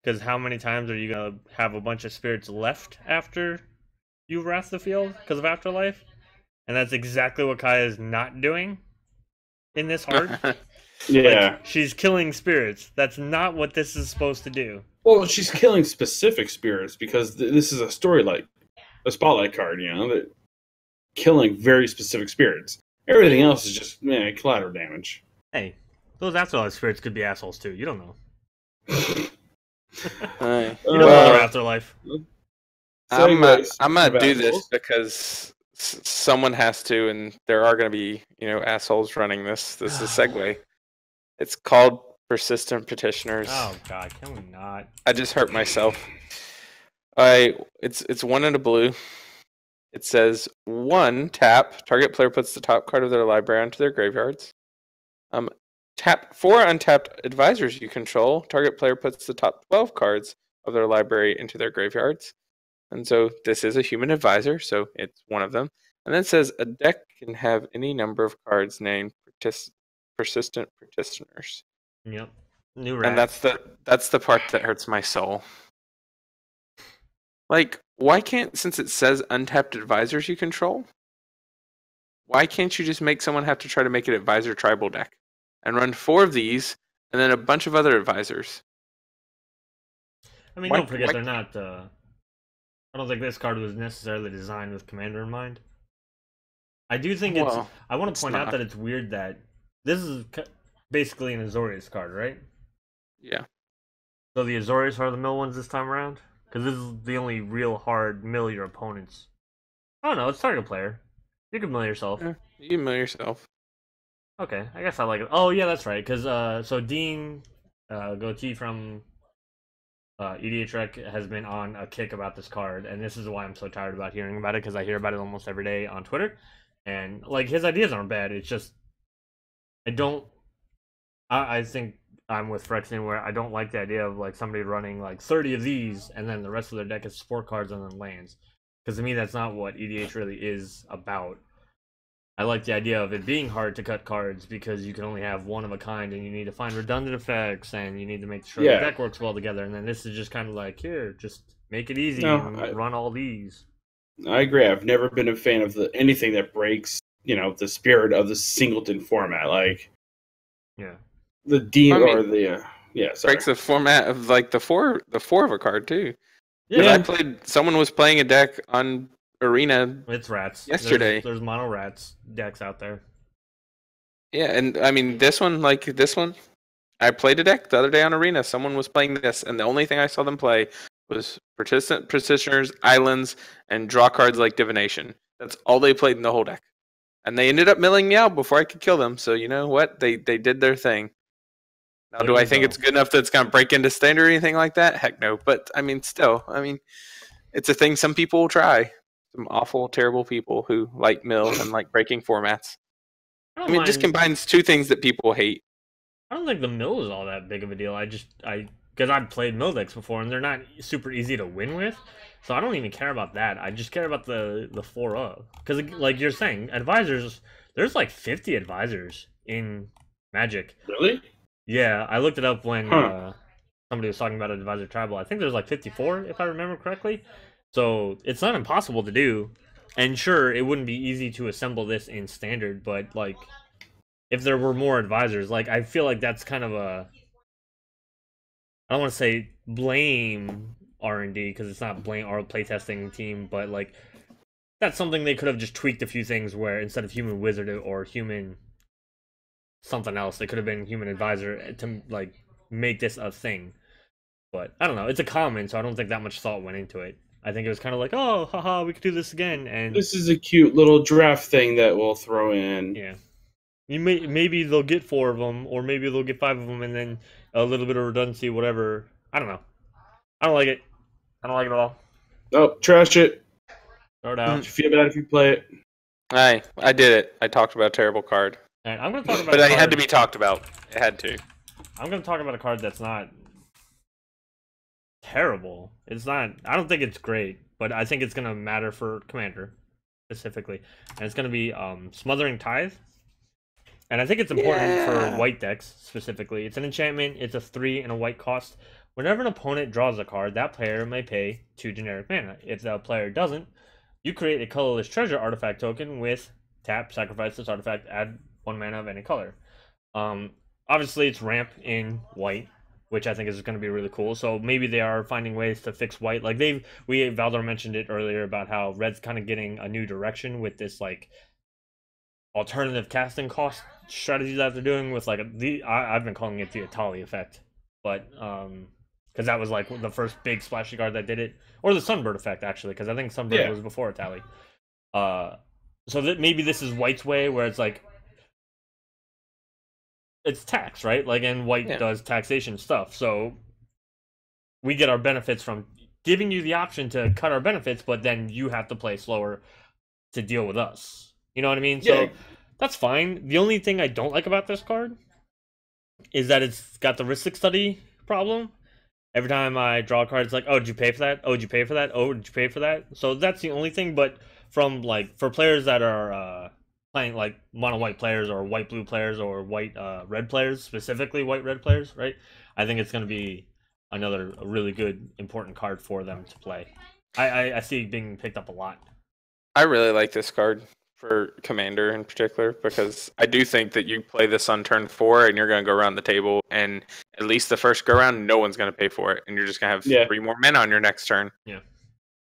Because how many times are you going to have a bunch of spirits left after you wrath the field because of Afterlife? And that's exactly what Kaya is not doing in this hard. Yeah. Like, she's killing spirits. That's not what this is supposed to do. Well, she's killing specific spirits because this is a spotlight card, you know, that killing very specific spirits. Everything else is just collateral damage. Hey, those Afterlife spirits could be assholes too. You don't know. You know their Afterlife. I'm gonna do this because someone has to, and there are gonna be assholes running this. This is a segue. It's called Persistent Petitioners. Oh God, can we not? I just hurt myself. It's 1 and a blue. It says 1 tap. Target player puts the top card of their library onto their graveyards. Tap 4 untapped advisors you control. Target player puts the top 12 cards of their library into their graveyards. And so this is a human advisor, so it's one of them. And then it says a deck can have any number of cards named Persistent Petitioners. Yep. New rat. And that's the part that hurts my soul. Like, why can't, since it says untapped advisors you control, why can't you just make someone have to try to make an advisor tribal deck and run 4 of these and then a bunch of other advisors? I mean, don't forget they're not. I don't think this card was necessarily designed with Commander in mind. I do think I want to point out that it's weird that this is basically an Azorius card, right? Yeah. So the Azorius are the mill ones this time around? Because this is the only real hard mill your opponents. Oh no, it's target player. You can mill yourself. Yeah, you can mill yourself. Okay, I guess I like it. Oh yeah, that's right. Because so Dean Goatee from EDH Rec has been on a kick about this card, and this is why I'm so tired about hearing about it, because I hear about it almost every day on Twitter, and like his ideas aren't bad. It's just I think I'm with Frexian where I don't like the idea of like somebody running like 30 of these and then the rest of their deck is support cards and then lands. Because to me, that's not what EDH really is about. I like the idea of it being hard to cut cards because you can only have one of a kind and you need to find redundant effects and you need to make sure the deck works well together. And then this is just kind of like, here, just make it easy and run all these. I agree. I've never been a fan of anything that breaks, the spirit of the singleton format. Like, the Dean or the breaks the format of like the four of a card too. Yeah, someone was playing a deck on Arena. It's rats yesterday. There's mono rats decks out there. Yeah, and I mean this one. I played a deck the other day on Arena. Someone was playing this, and the only thing I saw them play was Persistent Petitioners, Islands, and draw cards like Divination. That's all they played in the whole deck. And they ended up milling me out before I could kill them. So you know what? They did their thing. Now, do I think it's good enough that it's going to break into standard or anything like that? Heck no. But, I mean, still, it's a thing some people will try. Some awful, terrible people who like mill and like breaking formats. It just combines 2 things that people hate. I don't think the mill is all that big of a deal. Because I've played mill decks before, and they're not super easy to win with. So I don't even care about that. I just care about the 4 of. Because, like you're saying, advisors, there's like 50 advisors in Magic. Really? Yeah, I looked it up when somebody was talking about advisor tribal. I think there's like 54, if I remember correctly. So it's not impossible to do. And sure, it wouldn't be easy to assemble this in standard, but like, if there were more advisors, like, I feel like that's kind of I don't want to say blame R&D because it's not blame our playtesting team, but like that's something they could have just tweaked a few things where instead of human wizard or human something else, they could have been human advisor to like make this a thing. But I don't know. It's a common, so I don't think that much thought went into it. I think it was kind of like, oh, haha, we could do this again. And this is a cute little draft thing that we'll throw in. yeah, maybe they'll get 4 of them, or maybe they'll get 5 of them, and then a little bit of redundancy, whatever. I don't know. I don't like it. I don't like it at all. Nope, trash it. Throw it out. You feel bad if you play it. I did it. I talked about a terrible card. All right, I'm gonna talk about. But it had to be talked about. It had to. I'm gonna talk about a card that's not terrible. It's not. I don't think it's great, but I think it's gonna matter for Commander specifically, and it's gonna be Smothering Ties. And I think it's important for white decks specifically. It's an enchantment. It's a 3 and a white cost. Whenever an opponent draws a card, that player may pay 2 generic mana. If the player doesn't, you create a colorless treasure artifact token with tap, sacrifice this artifact, add 1 mana of any color. Obviously, it's ramp in white, which I think is going to be really cool. So maybe they are finding ways to fix white. Like Valdor mentioned it earlier about how red's kind of getting a new direction with this like alternative casting cost strategy that they're doing with like I've been calling it the Atali effect, but because that was like the first big splashy card that did it, or the Sunbird effect actually, because I think Sunbird was before Atali. So that maybe this is white's way where it's like it's tax, right? Like, and white does taxation stuff, so we get our benefits from giving you the option to cut our benefits, but then you have to play slower to deal with us. You know what I mean? So that's fine. The only thing I don't like about this card is that it's got the Ristic Study problem. Every time I draw a card, it's like, oh, did you pay for that? Oh, did you pay for that? Oh, did you pay for that? So that's the only thing. But from like for players that are playing like mono white players or white blue players or white red players, specifically white red players, right? I think it's going to be another really good important card for them to play. I see it being picked up a lot. I really like this card for Commander in particular, because I do think that you play this on turn 4 and you're going to go around the table, and at least the first go around, no one's going to pay for it, and you're just going to have 3 more mana on your next turn. Yeah.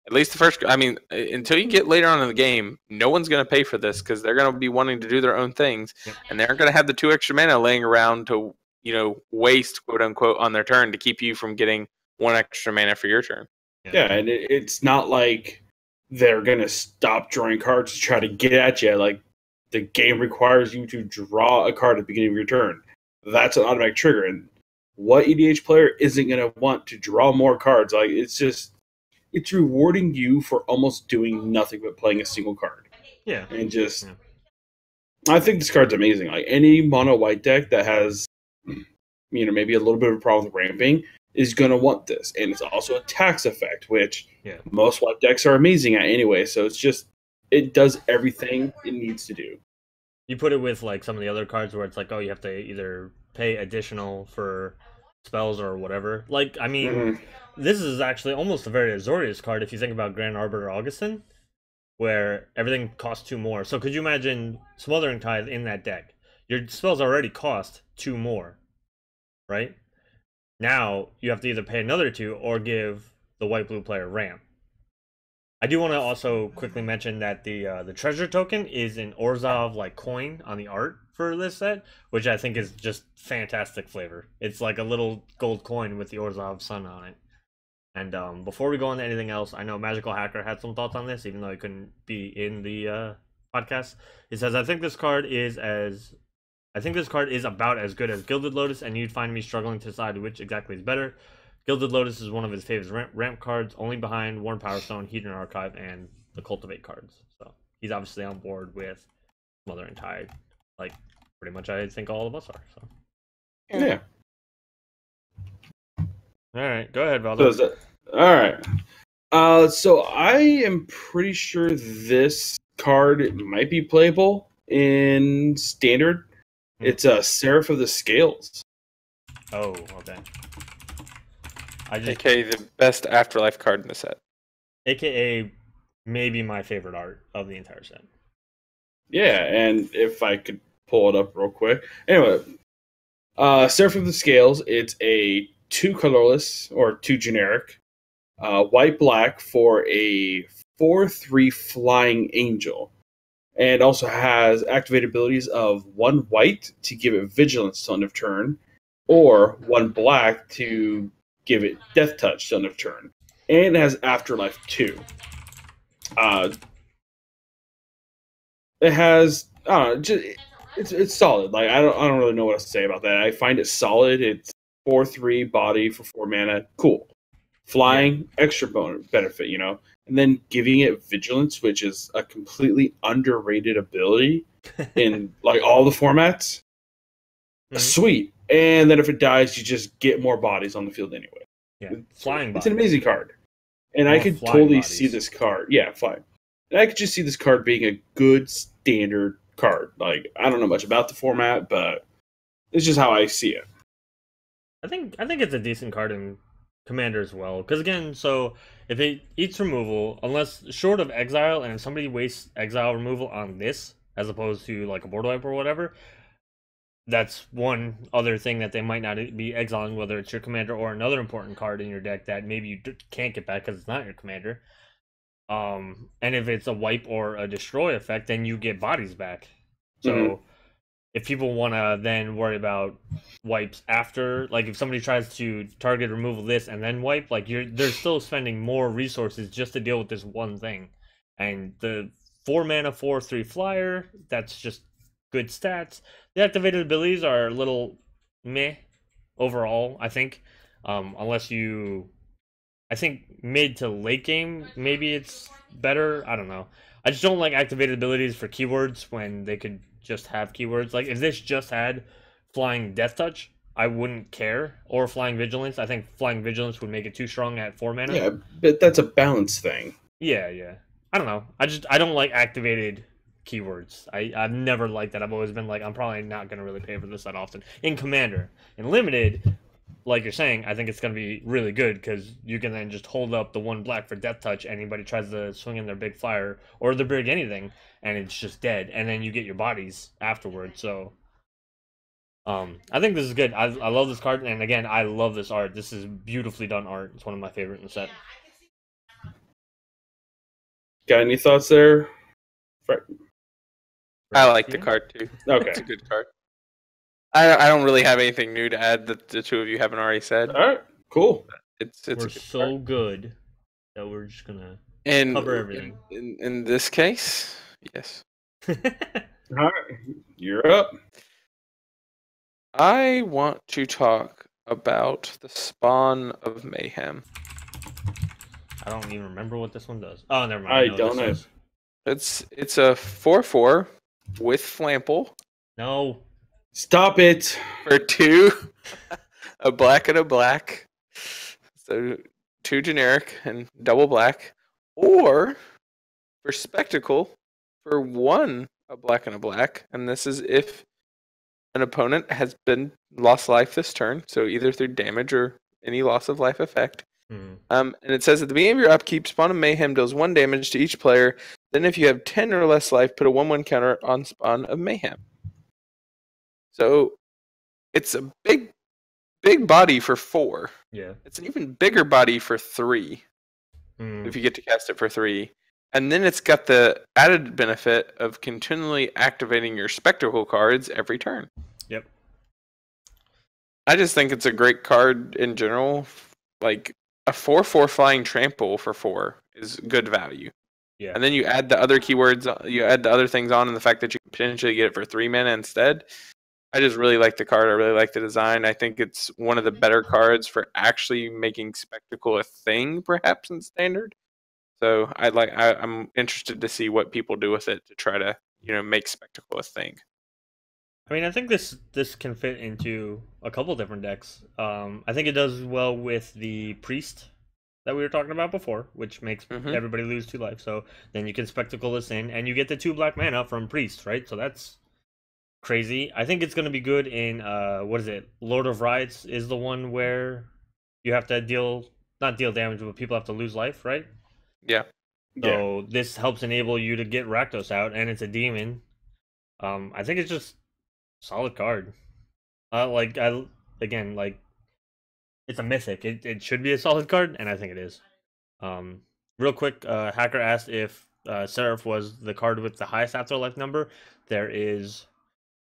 At least the first, I mean, until you get later on in the game, no one's going to pay for this because they're going to be wanting to do their own things, and they're going to have the 2 extra mana laying around to, you know, waste, quote unquote, on their turn to keep you from getting 1 extra mana for your turn. Yeah, and it's not like they're going to stop drawing cards to try to get at you. Like, the game requires you to draw a card at the beginning of your turn. That's an automatic trigger. And what EDH player isn't going to want to draw more cards? Like, it's rewarding you for almost doing nothing but playing a single card. Yeah. And just, I think this card's amazing. Like, any mono white deck that has, you know, maybe a little bit of a problem with ramping is going to want this. And it's also a tax effect, which most white decks are amazing at anyway. So it's just, it does everything it needs to do. You put it with like some of the other cards where it's like, oh, you have to either pay additional for spells or whatever. Like, I mean, this is actually almost a very Azorius card if you think about Grand Arbiter Augustin, where everything costs 2 more. So could you imagine Smothering Tithe in that deck? Your spells already cost 2 more, right? Now you have to either pay another 2 or give the white-blue player ramp. I do want to also quickly mention that the treasure token is an Orzhov like coin on the art for this set, which I think is just fantastic flavor. It's like a little gold coin with the Orzhov sun on it. And before we go on to anything else, I know Magical Hacker had some thoughts on this, even though he couldn't be in the podcast. He says, I think this card is about as good as Gilded Lotus, and you'd find me struggling to decide which exactly is better. Gilded Lotus is one of his favorite ramp cards, only behind Worn Power Stone, Hedron Archive, and the Cultivate cards. So he's obviously on board with Smothering Tide, like pretty much I think all of us are. So yeah. All right, go ahead, Valdor. All right. So I am pretty sure this card might be playable in Standard. It's a Seraph of the Scales. Oh, okay. AKA the best Afterlife card in the set. AKA maybe my favorite art of the entire set. Yeah, and if I could pull it up real quick. Anyway, Seraph of the Scales, it's a 2 colorless or 2 generic, white black for a 4/3 flying angel, and also has activated abilities of 1 white to give it vigilance till end of turn, or 1 black to give it death touch till end of turn, and it has afterlife 2. It has it's solid. Like I don't really know what else to say about that. I find it solid. It's 4/3 body for 4 mana. Cool. Flying, extra benefit, you know, and then giving it vigilance, which is a completely underrated ability in like all the formats. Sweet. And then if it dies, you just get more bodies on the field anyway. Yeah, flying. It's an amazing card, and I could totally see this card. Yeah, flying. And I could just see this card being a good standard card. Like I don't know much about the format, but it's just how I see it. I think it's a decent card in Commander as well, because again, so if it eats removal, unless short of exile, and if somebody wastes exile removal on this as opposed to like a board wipe or whatever, that's one other thing that they might not be exiling, whether it's your commander or another important card in your deck that maybe you can't get back because it's not your commander. And if it's a wipe or a destroy effect, then you get bodies back. So if people want to then worry about wipes after, like if somebody tries to target removal this and then wipe, like they're still spending more resources just to deal with this one thing. And the 4 mana 4/3 flyer, that's just good stats. The activated abilities are a little meh overall, I think. Unless I think mid to late game, maybe it's better. I don't know. I just don't like activated abilities for keywords when they could just have keywords. Like if this just had flying death touch, I wouldn't care. Or flying vigilance. I think flying vigilance would make it too strong at 4 mana. Yeah, but that's a balance thing. Yeah. I don't know. I don't like activated keywords. I've never liked that. I've always been like, I'm probably not gonna really pay for this that often. In Commander. In Limited, like you're saying, I think it's going to be really good because you can then just hold up the 1 black for death touch. Anybody tries to swing in their big flyer or their big anything, and it's just dead. And then you get your bodies afterwards. So, I think this is good. I love this card, and again, I love this art. This is beautifully done art. It's one of my favorite in the set. Got any thoughts there? I like the card too. Okay, it's a good card. I don't really have anything new to add that the two of you haven't already said. All right, cool. We're so good that we're just gonna cover everything. In this case, yes. All right, you're up. I want to talk about the Spawn of Mayhem. I don't even remember what this one does. Oh, never mind. I don't know. It's a 4/4 with Flample. No. Stop it. For 2, a black and a black. So 2 generic and double black. Or for Spectacle, for 1, a black and a black. And this is if an opponent has been lost life this turn. So either through damage or any loss of life effect. And it says at the beginning of your upkeep, Spawn of Mayhem deals 1 damage to each player. Then if you have 10 or less life, put a 1/1 counter on Spawn of Mayhem. So it's a big body for 4. Yeah. It's an even bigger body for 3. If you get to cast it for 3. And then it's got the added benefit of continually activating your Spectacle cards every turn. Yep. I just think it's a great card in general. Like a 4/4 flying trample for 4 is good value. Yeah. And then you add the other keywords, you add the other things on, and the fact that you can potentially get it for 3 mana instead. I just really like the card. I really like the design. I think it's one of the better cards for actually making Spectacle a thing, perhaps in Standard. So I'm interested to see what people do with it to try to make Spectacle a thing. I mean, I think this can fit into a couple different decks. I think it does well with the Priest that we were talking about before, which makes everybody lose 2 life. So then you can Spectacle this in, and you get the 2 black mana from Priest, right? So that's crazy. I think it's going to be good in, what is it? Lord of Riots is the one where you have to not deal damage, but people have to lose life, right? Yeah. So this helps enable you to get Rakdos out, and it's a demon. I think it's just solid card. Again, it's a mythic. It should be a solid card, and I think it is. Real quick, Hacker asked if Seraph was the card with the highest afterlife number. There is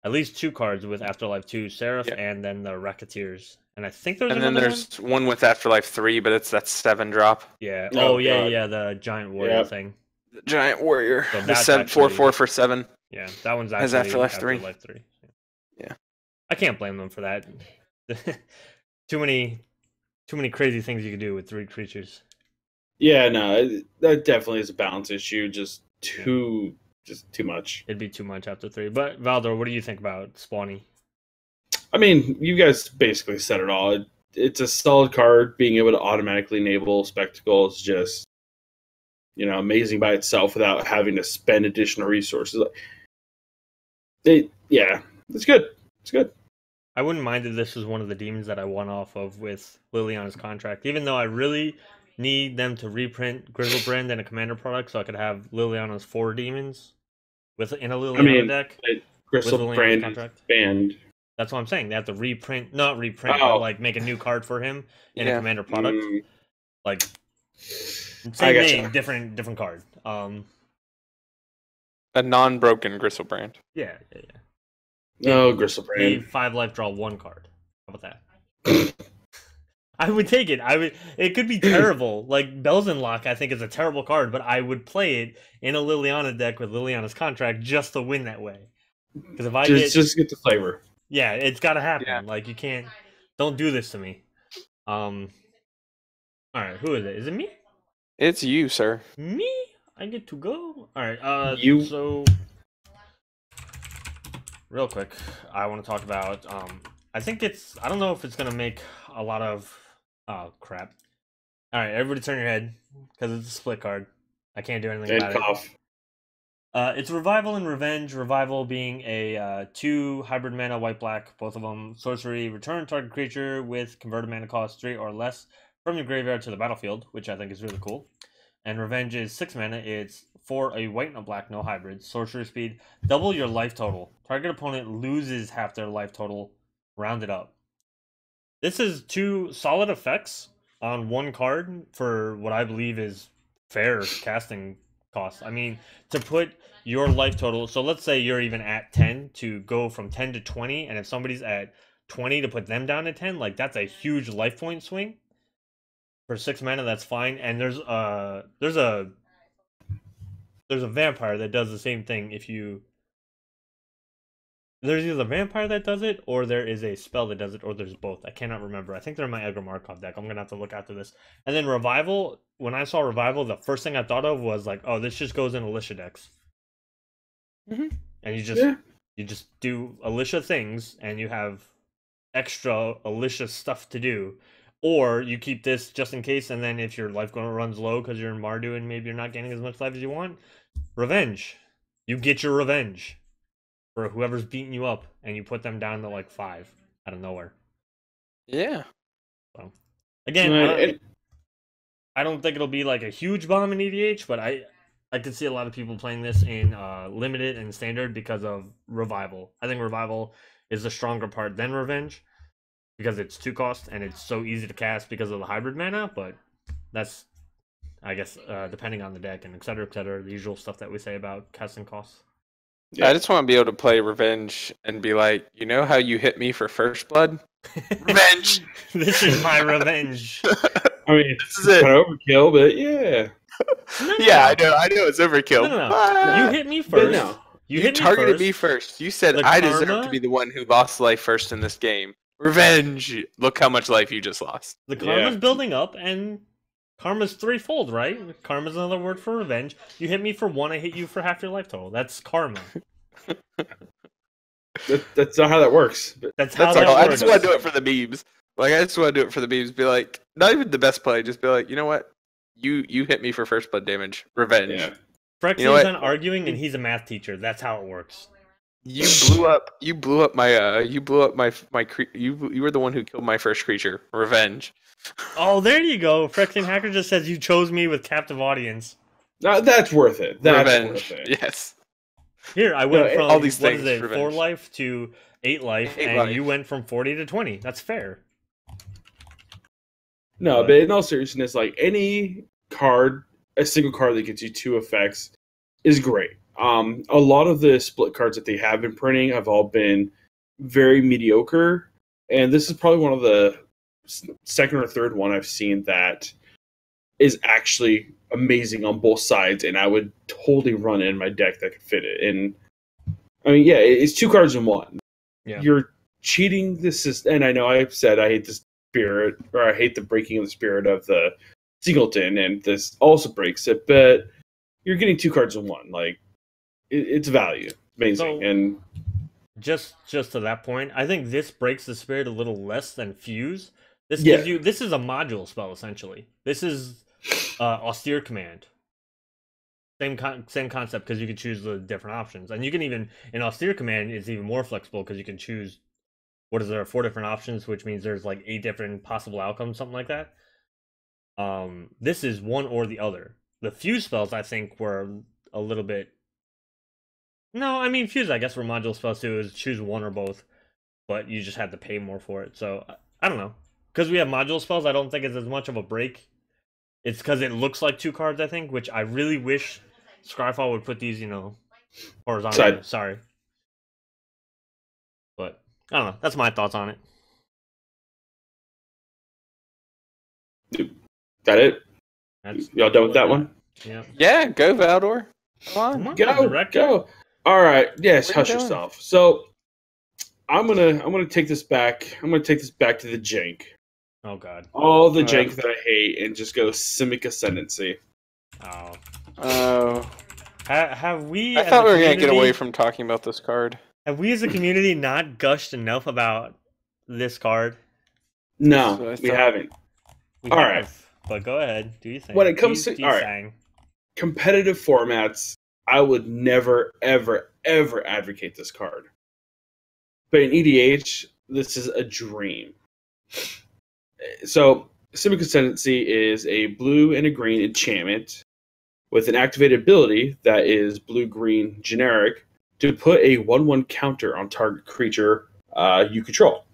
at least 2 cards with Afterlife 2, Seraph, and then the Racketeers. And I think there's another one with Afterlife 3, but it's that 7 drop. Yeah. Oh, yeah, the Giant Warrior thing. The Giant Warrior. So the 4/4 for 7. Yeah, that one's actually has Afterlife 3. Yeah. I can't blame them for that. too many crazy things you can do with 3 creatures. Yeah, no, that definitely is a balance issue. Just too much. It'd be too much after 3. But Valdor, what do you think about Spawny? I mean, you guys basically said it all. It's a solid card. Being able to automatically enable Spectacle is just, amazing by itself without having to spend additional resources. It's good. It's good. I wouldn't mind if this was one of the demons that I won off of with Liliana's contract, even though I really need them to reprint Grizzlebrand and a commander product so I could have Liliana's 4 demons in a Liliana deck. Grizzlebrand banned. That's what I'm saying. They have to not reprint, but like make a new card for him in a commander product. Like same name, different card. A non-broken Grizzlebrand. Yeah. No, Grizzlebrand. 5 life, draw 1 card. How about that? I would take it. It could be terrible. Like Belzenlock, I think is a terrible card, but I would play it in a Liliana deck with Liliana's contract just to win that way. Because if I just get the flavor. Yeah, it's got to happen. Yeah. Like you can't. Don't do this to me. All right, who is it? Is it me? It's you, sir. Me? I get to go. All right. You. So, real quick, I want to talk about. I think it's. I don't know if it's gonna make a lot of. Oh crap! All right, everybody, turn your head because it's a split card. I can't do anything about it. It's Revival and Revenge. Revival being a 2 hybrid mana, white-black, both of them. Sorcery, return target creature with converted mana cost 3 or less from your graveyard to the battlefield, which I think is really cool. And Revenge is 6 mana. It's for a white and a black, no hybrids. Sorcery speed, double your life total. Target opponent loses half their life total, rounded up. This is 2 solid effects on 1 card for what I believe is fair casting costs. I mean, to put your life total, so let's say you're even at 10, to go from 10 to 20, and if somebody's at 20 to put them down to 10, like that's a huge life point swing. For 6 mana, that's fine. And there's a vampire that does the same thing. There's either a vampire that does it, or there is a spell that does it, or there's both. I cannot remember. I think they're in my Edgar Markov deck. I'm going to have to look after this. And then Revival, when I saw Revival, the first thing I thought of was like, oh, this just goes in Alicia decks. And you just do Alicia things, and you have extra Alicia stuff to do. Or you keep this just in case, and then if your life runs low because you're in Mardu and maybe you're not getting as much life as you want, Revenge. You get your revenge for whoever's beating you up, and you put them down to like 5 out of nowhere. Yeah. So again, I don't think it'll be like a huge bomb in EDH, but I could see a lot of people playing this in limited and standard because of Revival. I think Revival is the stronger part than Revenge because it's 2 cost and it's so easy to cast because of the hybrid mana. But that's, I guess, depending on the deck and et cetera, the usual stuff that we say about casting costs. Yeah. I just want to be able to play Revenge and be like, you know how you hit me for First Blood? Revenge! This is my revenge. I mean, this is it. Kind of overkill, but yeah. Yeah, I know it's overkill. No. You hit me first. No. You targeted me first. You said I deserve to be the one who lost life first in this game. Revenge! Look how much life you just lost. The karma's building up, and karma's threefold, right? Karma's another word for revenge. You hit me for 1, I hit you for half your life total. That's karma. That's not how that works. That's how that works. I just want to do it for the memes. Like, I just want to do it for the memes. Be like, not even the best play. Just be like, you know what? You hit me for First Blood damage. Revenge. Yeah. Frexy's not arguing, and he's a math teacher. That's how it works. You blew up my you were the one who killed my first creature. Revenge. Oh, there you go. Frexian Hacker just says you chose me with captive audience. That's worth it. That's Revenge. Worth it. Yes. Here, I went from all these things, 4 life to 8 life, and you went from 40 to 20. That's fair. No, but in all seriousness, like any card, a single card that gets you 2 effects is great. A lot of the split cards that they have been printing have all been very mediocre, and this is probably one of the second or third one I've seen that is actually amazing on both sides, and I would totally run it in my deck that could fit it. And I mean, yeah, it's 2 cards in one. Yeah. You're cheating the system, and I know I've said I hate the spirit, or I hate the breaking of the spirit of the singleton, and this also breaks it, but you're getting 2 cards in one. Like, it's value. Amazing. So, and just to that point, I think this breaks the spirit a little less than Fuse. This gives you, this is a module spell, essentially. This is austere command. Same concept, because you can choose the different options, and you can even in austere command it's even more flexible because you can choose, what is there, 4 different options, which means there's like 8 different possible outcomes, something like that. This is one or the other. The Fuse spells, I think, were a little bit. No, I mean Fuse, I guess, were module spells too. Is choose one or both, but you just had to pay more for it. So I don't know, because we have module spells. I don't think it's as much of a break. It's because it looks like 2 cards, I think, which I really wish Scryfall would put these, horizontal. Sorry. But, I don't know. That's my thoughts on it. That it? Y'all done with that one? Yeah. Yeah, go Valdor. Come on. Go. All right. Yes, hush yourself. So, I'm gonna take this back. I'm gonna take this back to the jank. Oh God. All the jank that I hate, and just go Civic Ascendancy. Oh. Have we? I thought we were gonna get away from talking about this card. Have we, as a community, not gushed enough about this card? No, we haven't. All right, but go ahead. Do you think? When it comes to competitive formats, I would never, ever, ever advocate this card. But in EDH, this is a dream. So, Civic Ascendancy is a blue and a green enchantment with an activated ability that is blue-green generic to put a 1/1 counter on target creature you control.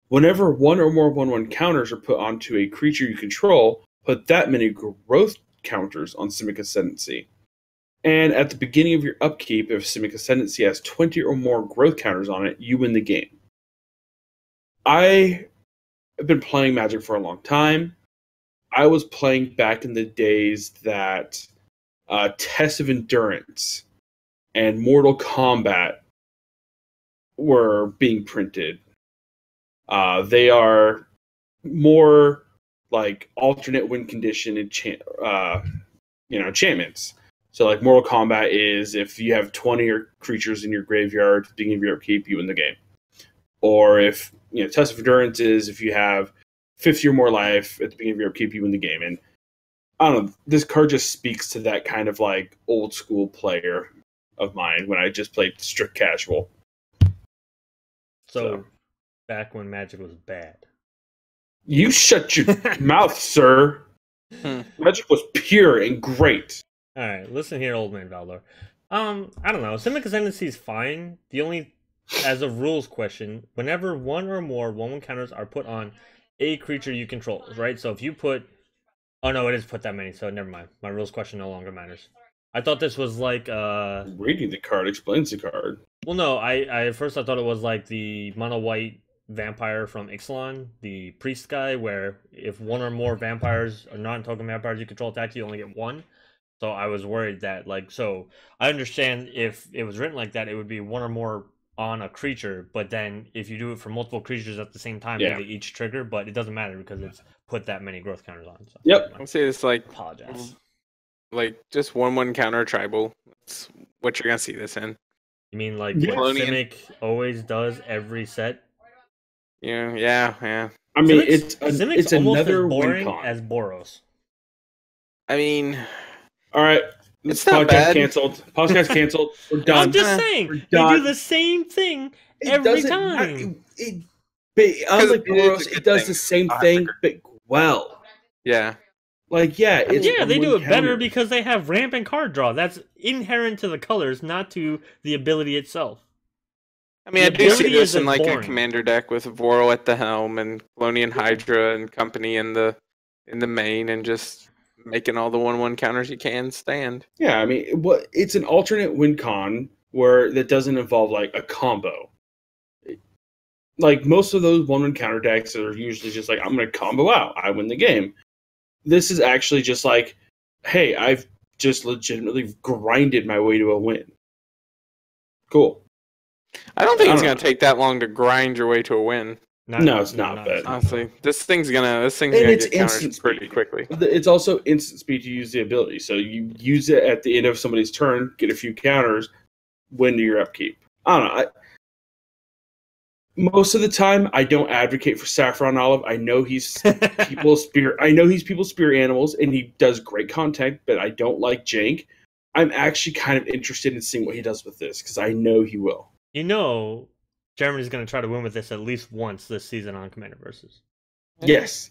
Whenever 1 or more 1/1 counters are put onto a creature you control, put that many growth counters on Civic Ascendancy. And at the beginning of your upkeep, if Civic Ascendancy has 20 or more growth counters on it, you win the game. I have been playing Magic for a long time. I was playing back in the days that Test of Endurance and Mortal Kombat were being printed. They are more like alternate win condition enchantments. So like Mortal Kombat is if you have 20 creatures in your graveyard at the beginning of your upkeep, you win the game. Or if Test of Endurance is if you have 50 or more life at the beginning of your upkeep, you win the game. And I don't know, this card just speaks to that kind of like old school player of mine when I just played strict casual. So back when Magic was bad. You shut your mouth, sir. Magic was pure and great. All right, listen here, old man Valdor. I don't know. Civic Ascendancy is fine. The only, as a rules question, whenever 1 or more 1/1 counters are put on a creature you control, right? So if you put, oh no, it is put that many. So never mind. My rules question no longer matters. I thought this was like reading the card explains the card. Well, no, I at first I thought it was like the mono white vampire from Ixalan, the priest guy, where if 1 or more vampires or non-token vampires you control attack, you only get 1. So I was worried that, like, so I understand if it was written like that, it would be 1 or more on a creature, but then if you do it for multiple creatures at the same time, they each trigger, but it doesn't matter because it's put that many growth counters on. So yep. I'll say it's like, apologize. Like, just 1/1 counter tribal. That's what you're going to see this in. You mean like what Civic always does every set? Yeah. I mean, Civic's it's almost another as boring win con. as Boros. I mean, all right, it's not bad. Canceled. Podcast canceled. We're done. I'm just saying they do the same thing every time. Unlike Boros, it does the same thing, but well. Yeah. Like, it's they do it better because they have rampant card draw. That's inherent to the colors, not to the ability itself. I mean, I do see this in like a commander deck with Voro at the helm and Colonian Hydra and company in the in the main and just making all the 1/1 counters you can stand. Yeah, I mean, it's an alternate win con where that doesn't involve like a combo. Like most of those 1/1 counter decks are usually just like, I'm going to combo out, I win the game. This is actually just like, hey, I've just legitimately grinded my way to a win. Cool. I don't think it's going to take that long to grind your way to a win. No, it's not. But honestly, this thing's gonna get countered pretty quickly. It's also instant speed to use the ability. So you use it at the end of somebody's turn, get a few counters, win to your upkeep. I don't know. Most of the time, I don't advocate for Saffron Olive. I know he's people's spirit. I know he's people's spirit animals, and he does great content. But I don't like jank. I'm actually kind of interested in seeing what he does with this because I know he will. You know, Germany's going to try to win with this at least once this season on Commander Versus. Yes.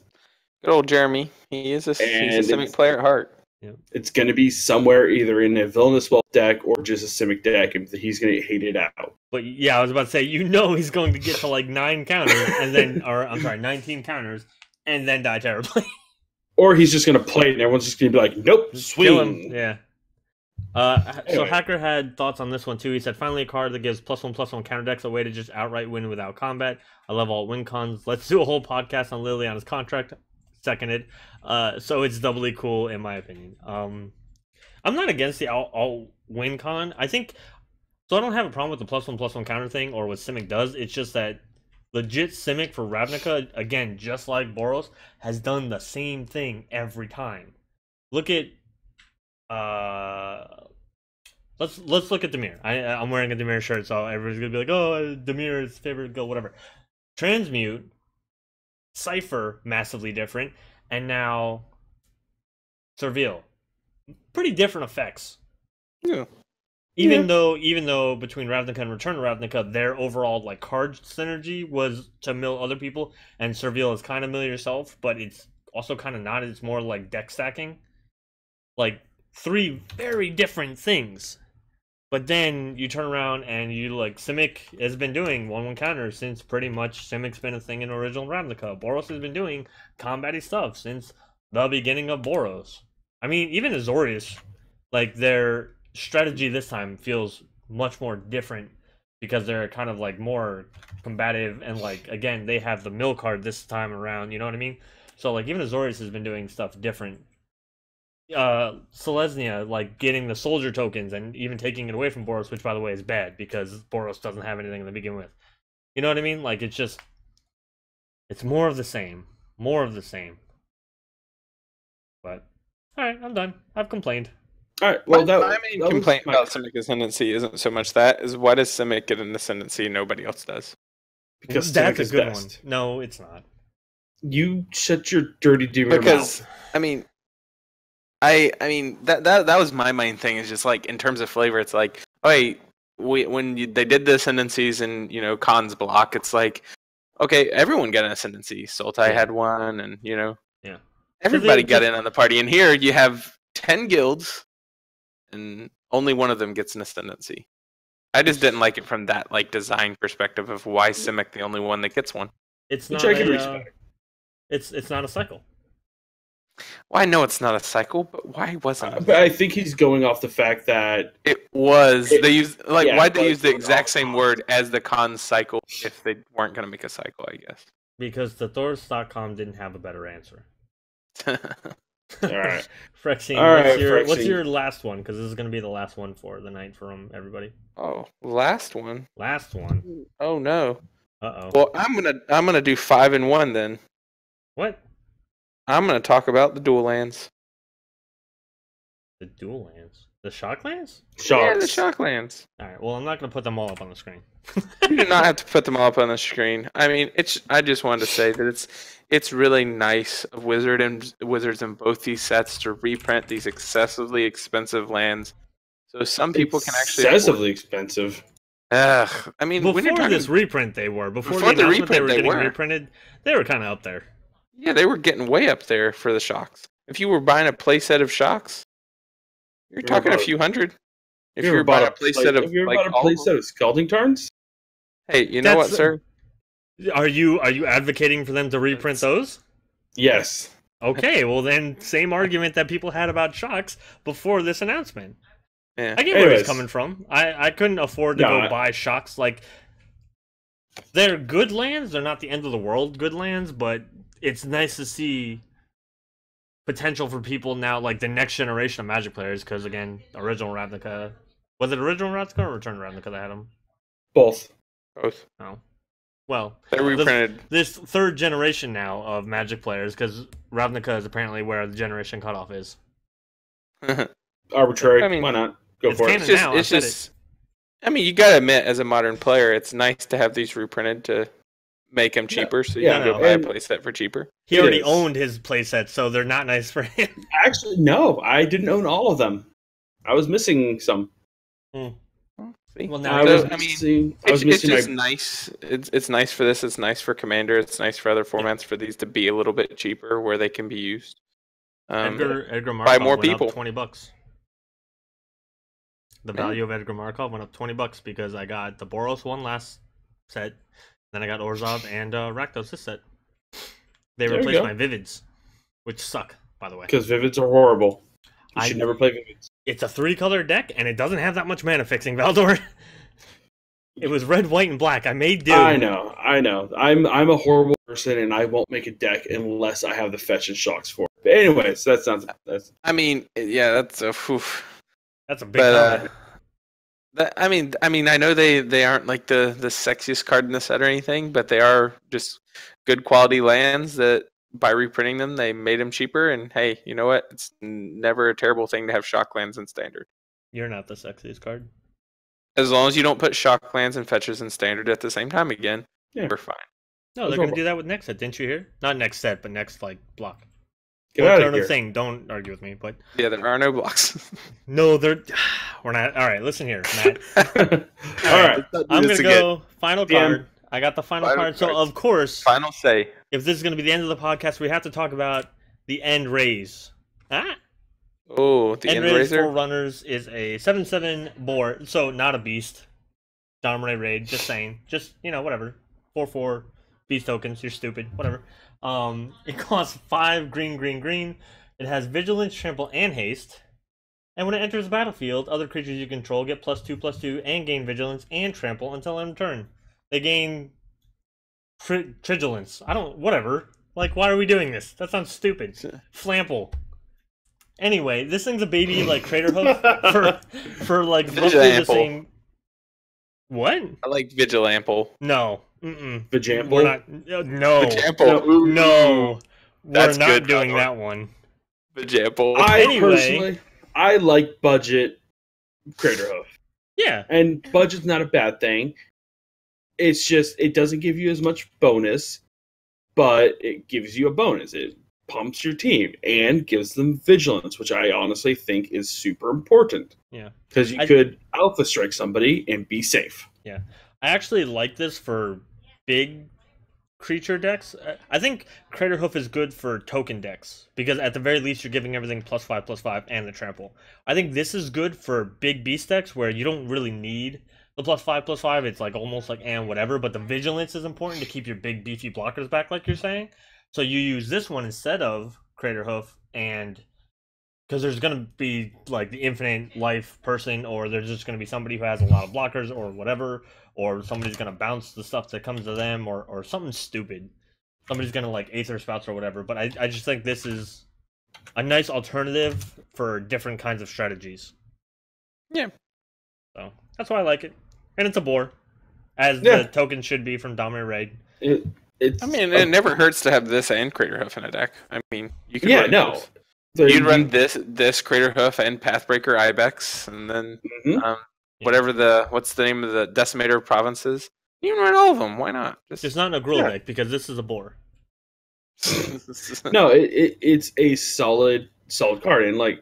Good old Jeremy. He's a Simic player at heart. Yeah. It's going to be somewhere either in a Villainous Wealth deck or just a Simic deck, and he's going to hate it out. But yeah, I was about to say, you know he's going to get to like 9 counters, and then, or I'm sorry, 19 counters, and then die terribly. Or he's just going to play it, and everyone's just going to be like, nope, swing. Kill him. Yeah. So Hacker had thoughts on this one too. He said, finally a card that gives +1/+1 counter decks a way to just outright win without combat. I love all win cons. Let's do a whole podcast on Liliana's contract. Seconded. So it's doubly cool in my opinion. I'm not against the all win con. I think so. I don't have a problem with the +1/+1 counter thing or what Simic does. It's just that legit Simic for Ravnica, again, just like Boros, has done the same thing every time. Look at let's look at Demir. I'm wearing a Demir shirt, so everybody's gonna be like, oh, Demir's favorite go, whatever. Transmute, Cypher, massively different, and now Surveil. Pretty different effects. Yeah. Even though between Ravnica and Return to Ravnica, their overall like card synergy was to mill other people, and Surveil is kind of mill yourself, but it's also kind of not. It's more like deck stacking. Like 3 very different things. But then you turn around and you like Simic has been doing 1/1 counters since pretty much Simic's been a thing in original Ravnica. Boros has been doing combat-y stuff since the beginning of Boros. I mean, even Azorius, like their strategy this time feels much more different because they're kind of like more combative and like again they have the mill card this time around. You know what I mean? So like even Azorius has been doing stuff different. Selesnya, like getting the soldier tokens and even taking it away from Boros, which by the way is bad because Boros doesn't have anything to begin with. You know what I mean? Like it's more of the same. More of the same. But alright, I'm done. I've complained. Alright, well my main complaint about Simic Ascendancy isn't so much that, is why does Simic get an Ascendancy and nobody else does? Because that's Simic a is good best. one. No, it's not. You shut your dirty Demir mouth. I mean that was my main thing, is just like in terms of flavor, it's like, oh, they did the ascendancies and cons block, it's like, okay, everyone got an ascendancy. Sultai had one, and everybody got in on the party. And here you have 10 guilds, and only one of them gets an ascendancy. I just didn't like it from that like design perspective of why Simic the only one that gets one. It's Which not I can respect. It's not a cycle. Well, I know it's not a cycle, but why wasn't it? But I think he's going off the fact that It was. They used why'd they but use the exact same word as the con cycle if they weren't going to make a cycle? I guess. Because the Thors.com didn't have a better answer. all right. Frexine, All right, what's Frexine. your last one? Because this is going to be the last one for the night from everybody. Oh, last one. Last one. Oh no. Uh-oh. Well, I'm gonna do 5 and 1 then. What? I'm gonna talk about the dual lands. The dual lands? The shock lands? Yeah, the Sharks. shock lands. Alright, well, I'm not going to put them all up on the screen. You do not have to put them all up on the screen. I mean, I just wanted to say that it's really nice of Wizards in both these sets to reprint these excessively expensive lands, so some people can actually excessively expensive. Ugh, I mean, when you're Before talking, this reprint, they were. Before Before the the announcement they reprint, were they getting were. reprinted, they were kind of up there. yeah, they were getting way up there for the shocks. If you were buying a playset of shocks, you're talking a few hundred. If you were buying a playset of have you ever like bought a all of them. playset of Scalding Tarns? Hey, you know what, That's- sir? Are you advocating for them to reprint those? Yes. Okay, well then, same argument that people had about shocks before this announcement. Yeah. I get where he's coming from. I couldn't afford to go buy shocks. Like, they're good lands. They're not the end of the world good lands, but it's nice to see potential for people now, like the next generation of Magic players. Because again, original Ravnica, was it original Ravnica or Return Ravnica that had them? Both. Oh, well, they're reprinted. This third generation now of Magic players, because Ravnica is apparently where the generation cutoff is. Arbitrary. I mean, why not? Go for it. It's just. I mean, you gotta admit, as a modern player, it's nice to have these reprinted to make them cheaper, so you can go buy a playset for cheaper. He already owned his playset, so they're not nice for him. Actually, no, I didn't own all of them. I was missing some. Well, now it's just nice. It's nice for this. It's nice for Commander. It's nice for other formats for these to be a little bit cheaper where they can be used. Edgar Markov by more went people. Up $20. The value of Edgar Markov went up $20 because I got the Boros one last set, then I got Orzhov and Rakdos this set. They replaced my Vivids, which suck, by the way. Because Vivids are horrible. You should never play Vivids. It's a 3-color deck, and it doesn't have that much mana fixing, Valdor. It was red, white, and black. I made do. I know. I'm a horrible person, and I won't make a deck unless I have the fetch and shocks for it. But anyways, that's not. I mean, yeah, that's a. That's a big number. I mean, I know they aren't like the sexiest card in the set or anything, but they are just good quality lands that by reprinting them, they made them cheaper. And hey, you know what? It's never a terrible thing to have shock lands in standard. You're not the sexiest card. As long as you don't put shock lands and fetches in standard at the same time again, we're fine. No, they're going to do that with next set. Didn't you hear? Not next set, but next block. Get out of here. Thing. Don't argue with me, but yeah, there are no blocks. No, we're not. All right, listen here, Matt. All right, I'm gonna go final card. I got the final card. So of course, final say. If this is gonna be the end of the podcast, we have to talk about the End Raise. Oh, the End Raise Forerunners is a 7/7 board, so not a beast. Dominate raid. Just saying. Just whatever. 4/4 beast tokens. You're stupid. Whatever. It costs 5 green. It has Vigilance, Trample, and Haste. And when it enters the battlefield, other creatures you control get +2/+2 and gain Vigilance and Trample until end of turn. They gain Trigilance. Whatever. Like, why are we doing this? That sounds stupid. Flample. Anyway, this thing's a baby like Praetor Hoof for like roughly the same. What? I like Vigilample. No. Vigilante. We're not. No. Vigilante. No. We're not doing that one. Vigilante. Personally, I like budget Praetor Hoof. Yeah. And budget's not a bad thing. It's just, it doesn't give you as much bonus, but it gives you a bonus. It pumps your team and gives them vigilance, which I honestly think is super important. Yeah. Because you could alpha strike somebody and be safe. Yeah. I actually like this for big creature decks. I think Crater Hoof is good for token decks because at the very least you're giving everything +5/+5 and the trample. I think this is good for big beast decks where you don't really need the +5/+5. It's like almost like and whatever, but the vigilance is important to keep your big beefy blockers back, like you're saying. So you use this one instead of Crater Hoof, and because there's going to be like the infinite life person, or there's just going to be somebody who has a lot of blockers or whatever, or somebody's going to bounce the stuff that comes to them, or something stupid. Somebody's going to like Aether Spouts or whatever. But I just think this is a nice alternative for different kinds of strategies. Yeah. So that's why I like it. And it's a bore, as the token should be from Dominant Raid. It never hurts to have this and Crater Hoof in a deck. I mean, you could You'd run this Crater Hoof and Pathbreaker Ibex, and then what's the name of the Decimator of Provinces? You can run all of them. Why not? It's not in a Gruul deck because this is a bore. No, it's a solid card, and like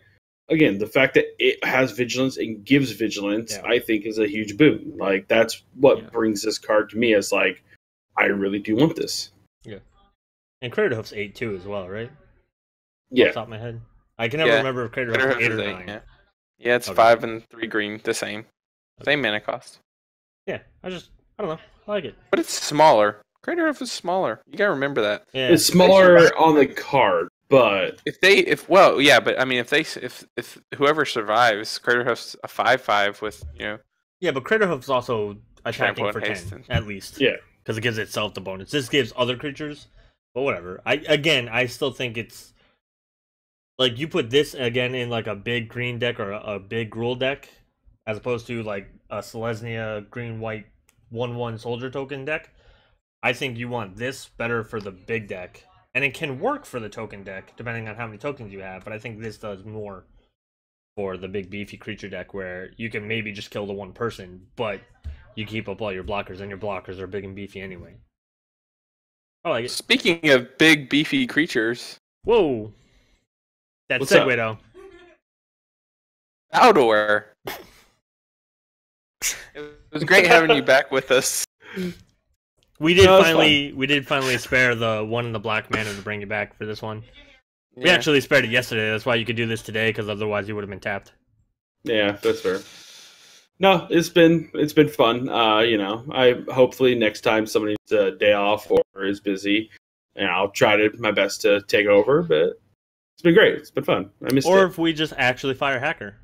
again, the fact that it has vigilance and gives vigilance, I think, is a huge boon. Like that's what brings this card to me as like, I really do want this. Yeah, and Crater Hoof's 8 too as well, right? Yeah. Off the top of my head. I can never remember if Crater Hoof was 8 or 9. Yeah, it's 5 and 3 green, the same. Same mana cost. Yeah, I don't know. I like it. But it's smaller. Crater Hoof is smaller. You gotta remember that. Yeah. It's smaller on the card. But but I mean, if whoever survives, Craterhoof's a 5/5 with Yeah, but Craterhoof's also attacking Trample for and 10 haste. at least. yeah, because it gives itself the bonus. This gives other creatures, but whatever. I still think it's like you put this again in like a big green deck or a big Gruul deck, as opposed to like a Selesnya green white 1/1 soldier token deck. I think you want this better for the big deck, and it can work for the token deck depending on how many tokens you have. But I think this does more for the big beefy creature deck where you can maybe just kill the one person, but you keep up all your blockers, and your blockers are big and beefy anyway. I like it. Speaking of big beefy creatures, Whoa! That What's segue up? though. Valdor. It was great having you back with us. We did No, it's finally spare the one in the black mana to bring you back for this one. We Yeah. actually spared it yesterday. That's why you could do this today, because otherwise you would have been tapped. yeah, that's fair. No, it's been fun. I hopefully next time somebody needs a day off or is busy, and I'll try my best to take over. But it's been great. It's been fun. I missed Or it. if we just actually fire hacker.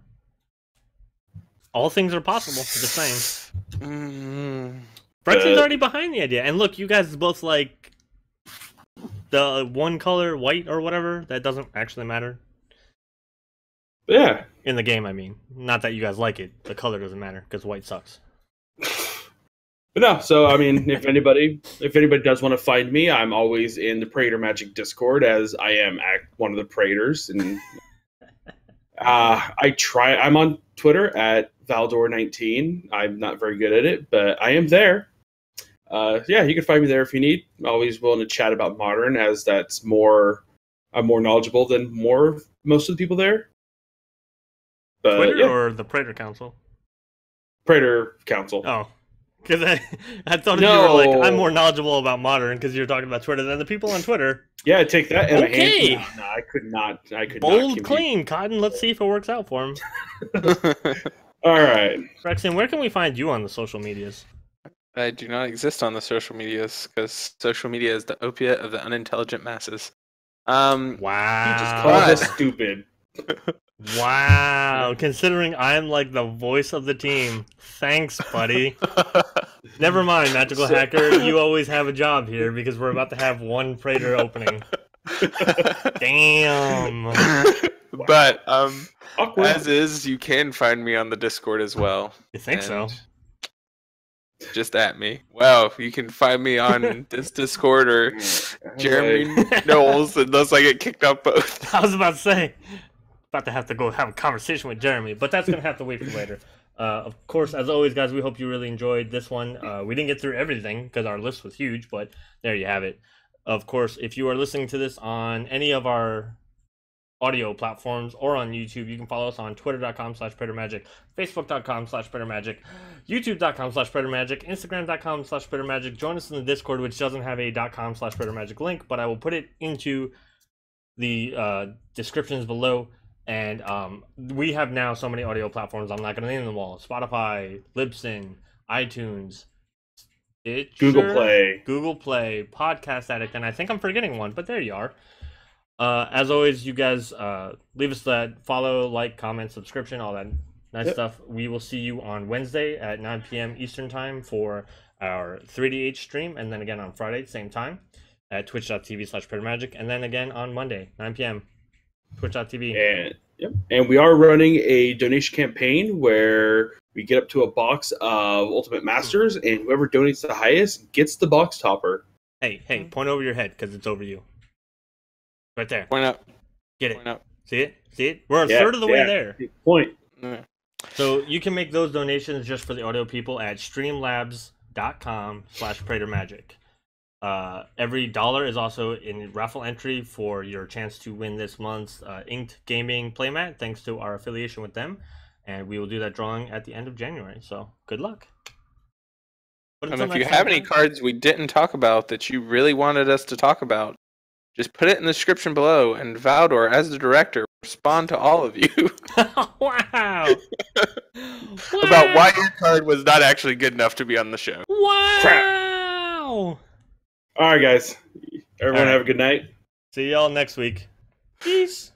All things are possible. Just saying. Mm, Brexton's already behind the idea. And look, you guys both like the one color white or whatever. That doesn't actually matter. Yeah. In the game, I mean. Not that you guys like it. The color doesn't matter, because white sucks. But no, so I mean, if anybody does want to find me, I'm always in the Praetor Magic Discord, as I am one of the Praetors, and I'm on Twitter at Valdor19. I'm not very good at it, but I am there. Yeah, you can find me there if you need. I'm always willing to chat about Modern, as I'm more knowledgeable than most of the people there. But, Twitter yeah, or the Praetor Council? Praetor Council. Oh. Because I thought No. you were like, I'm more knowledgeable about Modern because you're talking about Twitter than the people on Twitter. Yeah, take that in Okay. a hand. No, I could not. Bold, compete. clean, Cotton. Let's see if it works out for him. All right. Rexon, where can we find you on the social medias? I do not exist on the social medias because social media is the opiate of the unintelligent masses. Wow. You just called us stupid. Wow. Considering I'm like the voice of the team. Thanks, buddy. Never mind, Magical Hacker. You always have a job here because we're about to have one Praetor opening. Damn. But Awkward. as is, you can find me on the Discord as well. You think so? Just at me. Well, you can find me on this Discord or Jeremy Knowles, unless I get kicked off both. I was about to say, about to have to go have a conversation with Jeremy, but that's going to have to wait for later. Of course, as always, guys, we hope you really enjoyed this one. We didn't get through everything because our list was huge, but there you have it. Of course, if you are listening to this on any of our audio platforms or on YouTube, you can follow us on twitter.com/PraetorMagic, facebook.com/PraetorMagic, youtube.com/PraetorMagic, instagram.com/PraetorMagic. Join us in the Discord, which doesn't have a .com/PraetorMagic link, but I will put it into the descriptions below. And we have now so many audio platforms, I'm not going to name them all. Spotify, LibSyn, iTunes, Stitcher, Google Play, Podcast Addict, and I think I'm forgetting one, but there you are. As always, you guys leave us that follow, like, comment, subscription, all that nice stuff. We will see you on Wednesday at 9 p.m. Eastern Time for our 3DH stream, and then again on Friday, same time, at twitch.tv/PraetorMagic, and then again on Monday, 9 p.m. Twitch.tv. And we are running a donation campaign where we get up to a box of Ultimate Masters, and whoever donates the highest gets the box topper. Hey, point over your head because it's over you. Right there. Point up. Get it. Point up. See it? We're a third of the way there. Point. Yeah. So you can make those donations just for the audio people at streamlabs.com/PraetorMagic. Every dollar is also in raffle entry for your chance to win this month's Inked Gaming Playmat, thanks to our affiliation with them. And we will do that drawing at the end of January. So good luck. And if you have any cards we didn't talk about that you really wanted us to talk about, just put it in the description below, and Valdor, as the director, will respond to all of you. Wow. About why your card was not actually good enough to be on the show. Wow. Crap. All right, guys. Everyone have a good night. See y'all next week. Peace.